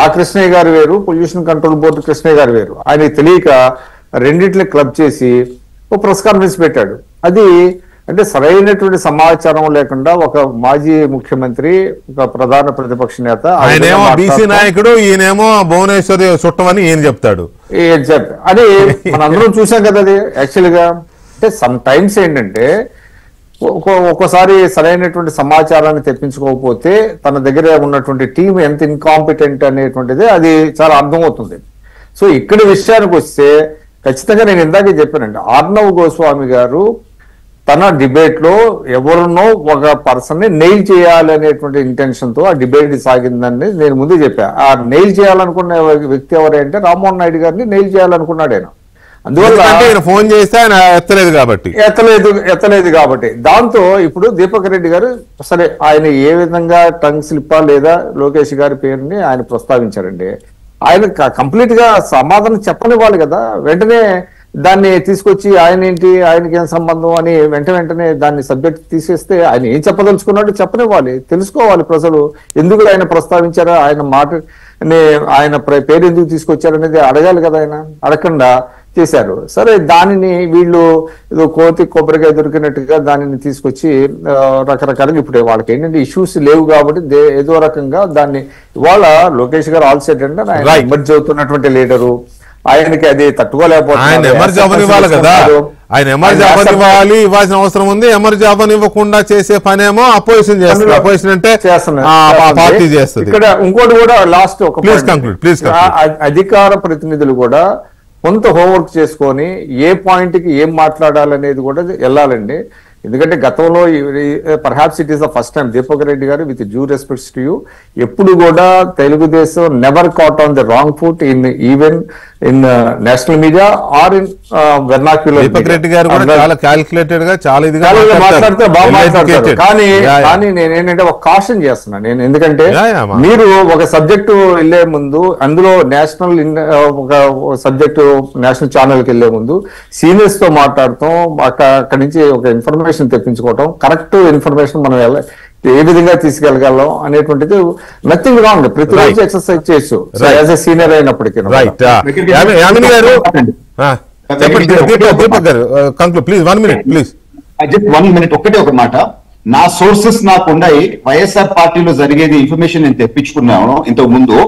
ఆ కృష్ణయ్య గారు వేరు, పొల్యూషన్ కంట్రోల్ బోర్డు కృష్ణయ్య గారు వేరు. ఆయనకి తెలియక రెండింటిని క్లబ్ చేసి ఓ ప్రెస్ కాన్ఫరెన్స్ పెట్టాడు. అది అంటే సరైనటువంటి సమాచారం లేకుండా ఒక మాజీ ముఖ్యమంత్రి, ఒక ప్రధాన ప్రతిపక్ష నేత, ఆయనేమో బీసీ నాయకుడు, ఈయనేమో భువనేశ్వరి చుట్టమని ఈయన చెప్తాడు. అది మనందరం చూసాం కదా. అది యాక్చువల్ గా అంటే సమ్ టైమ్స్ ఏంటంటే ఒక్కోసారి సరైనటువంటి సమాచారాన్ని తెప్పించుకోకపోతే తన దగ్గర ఉన్నటువంటి టీం ఎంత ఇన్కాంపిటెంట్ అనేటువంటిది అది చాలా అర్థమవుతుంది. సో ఇక్కడ విషయానికి వస్తే ఖచ్చితంగా నేను ఇందాకే చెప్పానండి, ఆర్నవ్ గోస్వామి గారు తన డిబేట్ లో ఎవరినో ఒక పర్సన్ ని నెయిల్ చేయాలనేటువంటి ఇంటెన్షన్ తో ఆ డిబేట్ సాగిందని నేను ముందే చెప్పా. ఆ నెయిల్ చేయాలనుకున్న వ్యక్తి ఎవరంటే రామ్మోహన్ నాయుడు గారిని నెయిల్ చేయాలనుకున్నాడు ఆయన. అందువల్ల ఫోన్ చేస్తే ఆయన ఎత్తలేదు కాబట్టి దాంతో ఇప్పుడు దీపక్ రెడ్డి గారు సరే ఆయన ఏ విధంగా టంగ్ స్లిప్పా లేదా లోకేష్ గారి పేరుని ఆయన ప్రస్తావించారండి. ఆయన కంప్లీట్ గా సమాధానం చెప్పనివ్వాలి కదా. వెంటనే దాన్ని తీసుకొచ్చి ఆయన ఏంటి, ఆయనకి ఏం సంబంధం అని వెంటనే దాన్ని సబ్జెక్ట్ తీసేస్తే ఆయన ఏం చెప్పదలుచుకున్నాడో చెప్పనివ్వాలి, తెలుసుకోవాలి ప్రజలు. ఎందుకు ఆయన ప్రస్తావించారో, ఆయన మాట ఆయన పేరు ఎందుకు తీసుకొచ్చారనేది అడగాలి కదా. ఆయన అడగకుండా చేశారు. సరే, దానిని వీళ్ళు ఏదో కోతి కొబ్బరికాయ దొరికినట్టుగా దానిని తీసుకొచ్చి రకరకాలుగా ఇప్పుడు వాళ్ళకి ఏంటంటే ఇష్యూస్ లేవు కాబట్టి ఏదో రకంగా దాన్ని ఇవాళ లోకేష్ గారు ఆల్ సెట్ అంటే ఆయన ఎమర్జ్ అవుతున్నటువంటి లీడరు, ఆయనకి అది తట్టుకోలేకపోతే ఆయన ఎమర్జ్ అవ్వనివ్వాలి కదా, ఆయన ఎమర్జ్ అవ్వనివ్వాలి, ఇవ్వాల్సిన అవసరం ఉంది. ఎమర్జ్ అవ్వనివ్వకుండా చేసే పనేమో అపోజిషన్ చేస్తుంది. అపోజిషన్ అంటే పార్టీ చేస్తుంది. ఇక్కడ ఇంకోటి కూడా లాస్ట్ ఒక ప్లీజ్ కంక్లూడ్. అధికార ప్రతినిధులు కూడా కొంత హోంవర్క్ చేసుకొని ఏ పాయింట్ కి ఏం మాట్లాడాలనేది కూడా వెళ్ళాలండి. ఎందుకంటే గతంలో perhaps it is the first time Deepak Reddy గారు, with due respects to you, ఎప్పుడు కూడా Telugu Desam never caught on the wrong foot even in national media or in vernacular. Deepak Reddy గారు కూడా చాలా క్యాల్కులేటెడ్ గా చాలా ఇదిగా మాట్లాడితే బాగా మాట్లాడతారు. కానీ నేను ఏంటంటే ఒక కాషన్ చేస్తున్నాను నేను, ఎందుకంటే మీరు ఒక సబ్జెక్టు వెళ్లే ముందు అందులో నేషనల్ ఒక సబ్జెక్టు నేషనల్ ఛానల్ కి వెళ్లే ముందు సీనియర్స్ తో మాట్లాడటం, అక్కడి నుంచి ఒక ఇన్ఫర్మేషన్ తెప్పించుకోవటం, కరెక్ట్ ఇన్ఫర్మేషన్ మనం ఏ విధంగా తీసుకెళ్ళగలం అనేటువంటిది నథింగ్ రాంగ్. ప్రతిరోజు ఎక్సర్సైజ్ చేయొచ్చు యాజ్ ఎ సీనియర్ అయినప్పటికీ. ఒకటే ఒక మాట, నా సోర్సెస్ నాకు ఉన్నాయి. వైఎస్ఆర్ పార్టీలో జరిగేది ఇన్ఫర్మేషన్ నేను తెప్పించుకున్నాను ఇంతకు ముందు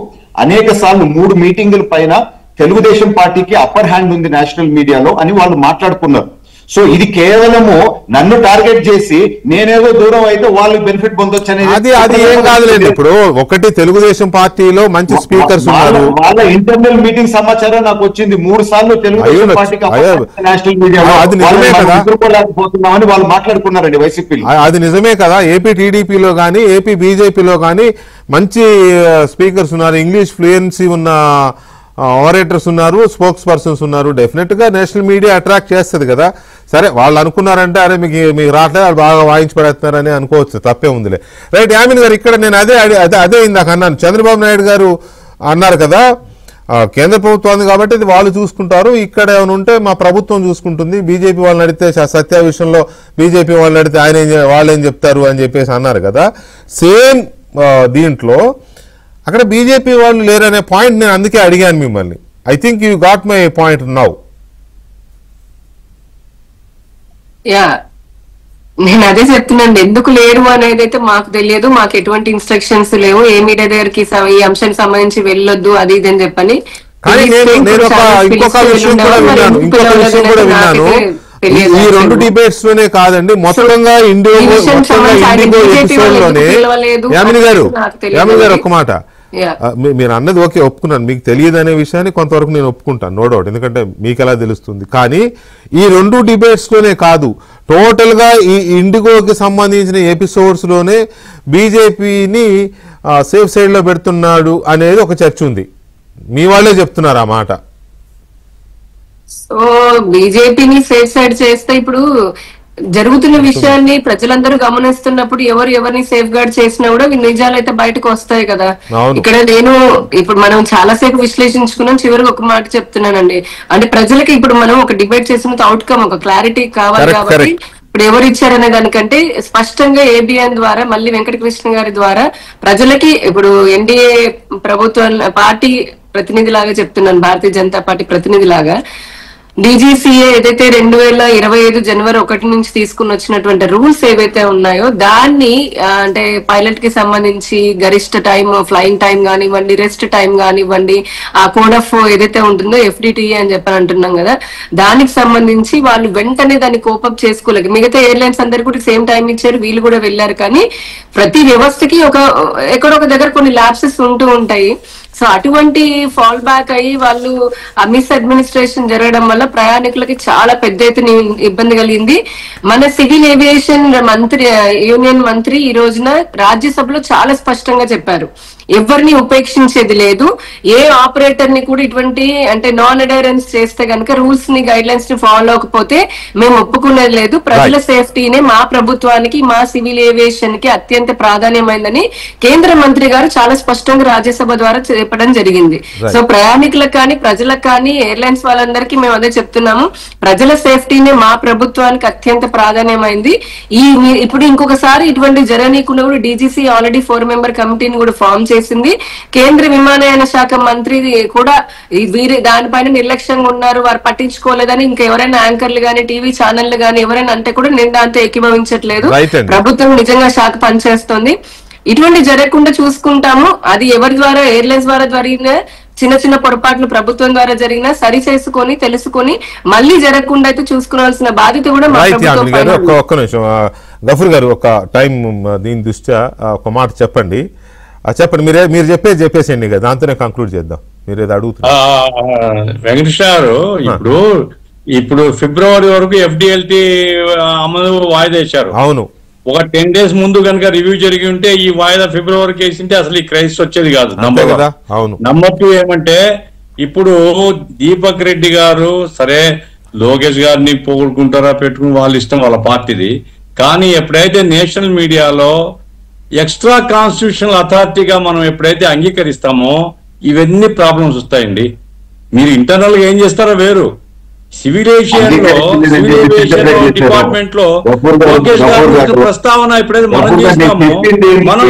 అనేక సార్లు 3 మీటింగుల పైన తెలుగుదేశం పార్టీకి అప్పర్ హ్యాండ్ ఉంది నేషనల్ మీడియాలో అని వాళ్ళు మాట్లాడుకున్నారు. సో ఇది కేవలము నన్ను టార్గెట్ చేసి నేనేదో దూరం అయితే వాళ్ళు బెనిఫిట్ పొందొచ్చు అనేది అది ఏం కాదులేండి. ఇప్పుడు ఒకటి తెలుగుదేశం పార్టీలో మంచి స్పీకర్స్ ఉన్నారు, వాళ్ళ ఇంటర్నల్ మీటింగ్ సమాచారం నాకు వచ్చింది. 3 సార్లు తెలుగుదేశం పార్టీకి నేషనల్ మీడియాలో ఎదుర్కోలేకపోతున్నామని వాళ్ళు మాట్లాడుకున్నారండి వైసీపీలో. అది నిజమే కదా. ఏపీ టీడీపీలో కానీ ఏపీ బీజేపీలో కానీ మంచి స్పీకర్స్ ఉన్నారు, ఇంగ్లీష్ ఫ్లూయెన్సీ ఉన్న ఆపరేటర్స్ ఉన్నారు, స్పోక్స్ పర్సన్స్ ఉన్నారు. డెఫినెట్ గా నేషనల్ మీడియా అట్రాక్ట్ చేస్తుంది కదా. సరే, వాళ్ళు అనుకున్నారంటే అరే మీకు రావట్లేదు, వాళ్ళు బాగా వాయించి పడేస్తున్నారని అనుకోవచ్చు, తప్పే ఉందిలే. రైట్, యామిన్ గారు, ఇక్కడ నేను అదే ఇందాక అన్నాను. చంద్రబాబు నాయుడు గారు అన్నారు కదా, కేంద్ర ప్రభుత్వం ఉంది కాబట్టి ఇది వాళ్ళు చూసుకుంటారు, ఇక్కడ ఏమైనా ఉంటే మా ప్రభుత్వం చూసుకుంటుంది, బీజేపీ వాళ్ళని అడిగితే సత్య విషయంలో బీజేపీ వాళ్ళని అడిగితే వాళ్ళేం చెప్తారు అని చెప్పేసి అన్నారు కదా. సేమ్ దీంట్లో అక్కడ బీజేపీ వాళ్ళు లేరనే పాయింట్ నేను అందుకే అడిగాను మిమ్మల్ని. I think you got my point now. నేను అదే చెప్తున్నాను, ఎందుకు లేరు అనేది అయితే మాకు తెలియదు, మాకు ఎటువంటి ఇన్స్ట్రక్షన్స్ లేవు, ఏ మీడియా దగ్గరికి ఈ అంశానికి సంబంధించి వెళ్ళొద్దు అది ఇది అని చెప్పని. కానీ నేను ఇంకొక విషయం కూడా విన్నాను. ఈ 2 డిబేట్స్ లోనే కాదండి, మొత్తంగా ఇండిగో ఎపిసోడ్ లోనే. యామిని గారు ఒక్క మాట, మీరు అన్నది ఓకే, ఒప్పుకున్నాను. మీకు తెలియదు అనే విషయాన్ని కొంతవరకు నేను ఒప్పుకుంటాను, నో డౌట్, ఎందుకంటే మీకు ఎలా తెలుస్తుంది. కానీ ఈ 2 డిబేట్స్ లోనే కాదు, టోటల్ గా ఈ ఇండిగోకి సంబంధించిన ఎపిసోడ్స్ లోనే బీజేపీని సేఫ్ సైడ్ లో పెడుతున్నాడు అనేది ఒక చర్చ ఉంది. మీ వాళ్ళే చెప్తున్నారు ఆ మాట. సో బీజేపీని సేఫ్ సైడ్ చేస్తే ఇప్పుడు జరుగుతున్న విషయాన్ని ప్రజలందరూ గమనిస్తున్నప్పుడు ఎవరిని సేఫ్ గార్డ్ చేసినా కూడా నిజాలు అయితే బయటకు వస్తాయి కదా. ఇక్కడ నేను ఇప్పుడు మనం చాలా సేపు విశ్లేషించుకున్నాం, చివరికి ఒక మాట చెప్తున్నానండి. అంటే ప్రజలకి ఇప్పుడు మనం ఒక డిబేట్ చేసిన అవుట్కమ్ ఒక క్లారిటీ కావాలి కాబట్టి ఇప్పుడు ఎవరు ఇచ్చారనే దానికంటే స్పష్టంగా ఏబిఎన్ ద్వారా మళ్ళీ వెంకటకృష్ణ గారి ద్వారా ప్రజలకి ఇప్పుడు ఎన్డీఏ ప్రభుత్వం పార్టీ ప్రతినిధి లాగా చెప్తున్నాను, భారతీయ జనతా పార్టీ ప్రతినిధి లాగా డీజీసీఏ ఏదైతే 2025 జనవరి 1 నుంచి తీసుకుని వచ్చినటువంటి రూల్స్ ఏవైతే ఉన్నాయో దాన్ని అంటే పైలట్ కి సంబంధించి గరిష్ట టైం, ఫ్లయింగ్ టైం కానివ్వండి, రెస్ట్ టైం కానివ్వండి, ఆ కోడ్ ఆఫ్ ఏదైతే ఉంటుందో FDTA అని చెప్పని అంటున్నాం కదా, దానికి సంబంధించి వాళ్ళు వెంటనే దాన్ని కోపప్ చేసుకోలేదు. మిగతా ఎయిర్లైన్స్ అందరు కూడా సేమ్ టైం ఇచ్చారు, వీళ్ళు కూడా వెళ్లారు. కానీ ప్రతి వ్యవస్థకి ఎక్కడొక దగ్గర కొన్ని ల్యాప్సెస్ ఉంటూ ఉంటాయి. సో అటువంటి ఫాల్ బ్యాక్ అయ్యి వాళ్ళు మిస్ అడ్మినిస్ట్రేషన్ జరగడం వల్ల ప్రయాణికులకి చాలా పెద్ద ఎత్తున ఇబ్బంది కలిగింది. మన సివిల్ ఏవియేషన్ యూనియన్ మంత్రి ఈ రోజున రాజ్యసభలో చాలా స్పష్టంగా చెప్పారు, ఎవరిని ఉపేక్షించేది లేదు. ఏ ఆపరేటర్ ని కూడా ఇటువంటి అంటే నాన్ అడైరెన్స్ చేస్తే గనక రూల్స్ ని గైడ్ లైన్స్ ని ఫాలో అవ్వకపోతే మేము ఒప్పుకునేది లేదు. ప్రజల సేఫ్టీనే మా ప్రభుత్వానికి మా సివిల్ ఏవియేషన్ కి అత్యంత ప్రాధాన్యమైందని కేంద్ర మంత్రి గారు చాలా స్పష్టంగా రాజ్యసభ ద్వారా చెప్పడం జరిగింది. సో ప్రయాణికులకు కానీ ప్రజలకు కానీ ఎయిర్లైన్స్ వాళ్ళందరికీ మేము అదే చెప్తున్నాము, ప్రజల సేఫ్టీనే మా ప్రభుత్వానికి అత్యంత ప్రాధాన్యమైంది. ఇప్పుడు ఇంకొకసారి ఇటువంటి జరగనీయకుండా కూడా డీజీసీ ఆల్రెడీ 4 మెంబర్ కమిటీని కూడా ఫామ్ చేసింది. కేంద్ర విమానయాన శాఖ మంత్రి కూడా వీరి దానిపైన నిర్లక్ష్యంగా ఉన్నారు, వారు పట్టించుకోలేదని ఇంకా ఎవరైనా యాంకర్లు గానీ టీవీ ఛానళ్లు గానీ ఎవరైనా అంటే కూడా నేను దాంతో ఏకీభవించట్లేదు. ప్రభుత్వం నిజంగా శాఖ పనిచేస్తుంది. ఇటువంటి జరగకుండా చూసుకుంటాము. అది ఎవరి ద్వారా ఎయిర్లైన్స్ ద్వారా జరిగిన చిన్న చిన్న పొరపాట్లు ప్రభుత్వం ద్వారా జరిగినా సరి చేసుకొని తెలుసుకొని మళ్ళీ జరగకుండా అయితే చూసుకోవాల్సిన బాధ్యత కూడా మా ప్రభుత్వం. ఒక్క నిమిషం గఫూర్ గారు, ఒక టైం దీని దృష్ట్యా ఒక మాట చెప్పండి. చెప్పండి, మీరు చెప్పేసేయండి కదా, దాంతోనే కంక్లూడ్ చేద్దాం. మీరు ఏదో అడుగుతున్నారు. వెంకటేశ్వర గారు, ఇప్పుడు ఫిబ్రవరి వరకు FDLT అమలు వాయిదా వేశారు. అవును, ఒక 10 days ముందు కనుక రివ్యూ జరిగి ఉంటే ఈ వాయిదా ఫిబ్రవరికి వేసింటే అసలు ఈ క్రైసిస్ వచ్చేది కాదు. నంబర్ 2 ఏమంటే ఇప్పుడు దీపక్ రెడ్డి గారు సరే లోకేష్ గారిని పోగొట్టుకుంటారా పెట్టుకుని వాళ్ళ ఇష్టం, వాళ్ళ పార్టీది. కానీ ఎప్పుడైతే నేషనల్ మీడియాలో ఎక్స్ట్రా కాన్స్టిట్యూషనల్ అథారిటీగా మనం ఎప్పుడైతే అంగీకరిస్తామో ఇవన్నీ ప్రాబ్లమ్స్ వస్తాయండి. మీరు ఇంటర్నల్ గా ఏం చేస్తారో వేరు, సివిల్ ఏవియేషన్ డిపార్ట్మెంట్ లో లోకేష్ గారి ప్రస్తావన ఎప్పుడైతే మనం చేస్తామో మనం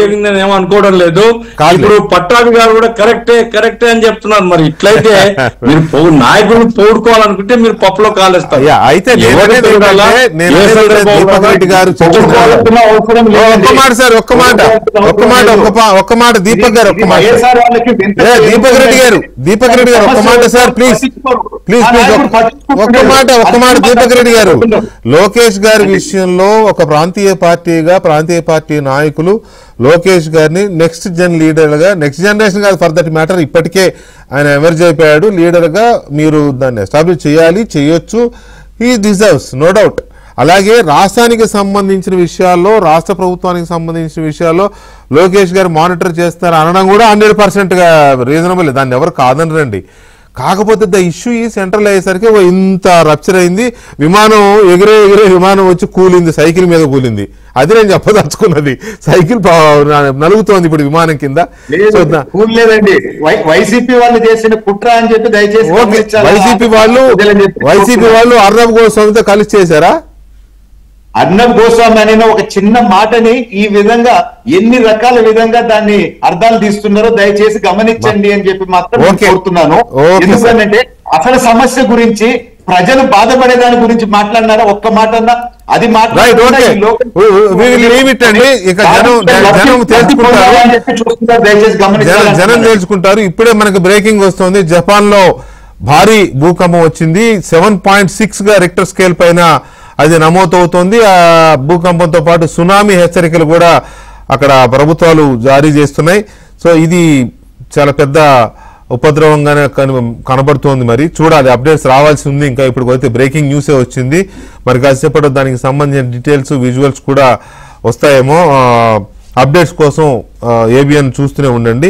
జరిగిందని ఏమో అనుకోవడం లేదు. ఇప్పుడు పట్టాభి గారు కూడా కరెక్టే అని చెప్తున్నారు. మరి ఇట్లయితే మీరు నాయకులు పోడుకోవాలనుకుంటే మీరు పప్పులో కాలేస్తారు. అయితే ఒక్క మాట దీపక్ గారు, దీపక్ రెడ్డి గారు ఒక్క మాట సార్, ప్లీజ్ ఒక్క మాట దీపక్ రెడ్డి గారు. లోకేష్ గారి విషయంలో ఒక ప్రాంతీయ పార్టీ నాయకులు లోకేష్ గారిని నెక్స్ట్ జనరేషన్ కాదు, ఫర్ దట్ మ్యాటర్ ఇప్పటికే ఆయన ఎమర్జ్ అయిపోయాడు లీడర్ గా. మీరు దాన్ని ఎస్టాబ్లిష్ చేయొచ్చు. He deserves, no doubt. అలాగే రాష్ట్రానికి సంబంధించిన విషయాల్లో, రాష్ట్ర ప్రభుత్వానికి సంబంధించిన విషయాల్లో లోకేష్ గారు మానిటర్ చేస్తారు అనడం కూడా 100%గా రీజనబుల్, దాన్ని ఎవరు కాదనరండి. కాకపోతే ద ఇష్యూ ఈ సెంట్రల్ అయ్యేసరికి ఇంత రప్చర్ అయింది. విమానం ఎగిరే విమానం వచ్చి కూలింది, సైకిల్ మీద కూలింది. అది నేను చెప్పదలుచుకున్నది. సైకిల్ నలుగుతోంది ఇప్పుడు విమానం కింద. లేదండి, వైసీపీ వాళ్ళు చేసిన కుట్ర అని చెప్పి దయచేసి వైసీపీ వాళ్ళు అర్నబ్ గోస్వామితో కలిసి చేశారా? అర్నబ్ గోస్వామి అనే ఒక చిన్న మాటని ఈ విధంగా ఎన్ని రకాల విధంగా దాన్ని అర్థాలు తీస్తున్నారో దయచేసి గమనించండి అని చెప్పి మాత్రం కోరుతున్నాను. ఎందుకంటే అసలు సమస్య గురించి ప్రజలు బాధపడే దాని గురించి మాట్లాడినారా ఒక్క మాట అన్నా? అది జనం తెలుసుకుంటారు. ఇప్పుడే మనకు బ్రేకింగ్ వస్తుంది. జపాన్ లో భారీ భూకంపం వచ్చింది. 7.6 గా రిక్టర్ స్కేల్ పైన అది నమోదవుతోంది. ఆ భూకంపంతో పాటు సునామీ హెచ్చరికలు కూడా అక్కడ ప్రభుత్వాలు జారీ చేస్తున్నాయి. సో ఇది చాలా పెద్ద ఉపద్రవంగానే కనబడుతోంది. మరి చూడాలి, అప్డేట్స్ రావాల్సి ఉంది. ఇంకా ఇప్పుడు అయితే బ్రేకింగ్ న్యూసే వచ్చింది. మరి కాసేపట్లో దానికి సంబంధించిన డీటెయిల్స్, విజువల్స్ కూడా వస్తాయేమో. అప్డేట్స్ కోసం ABN చూస్తూనే ఉండండి.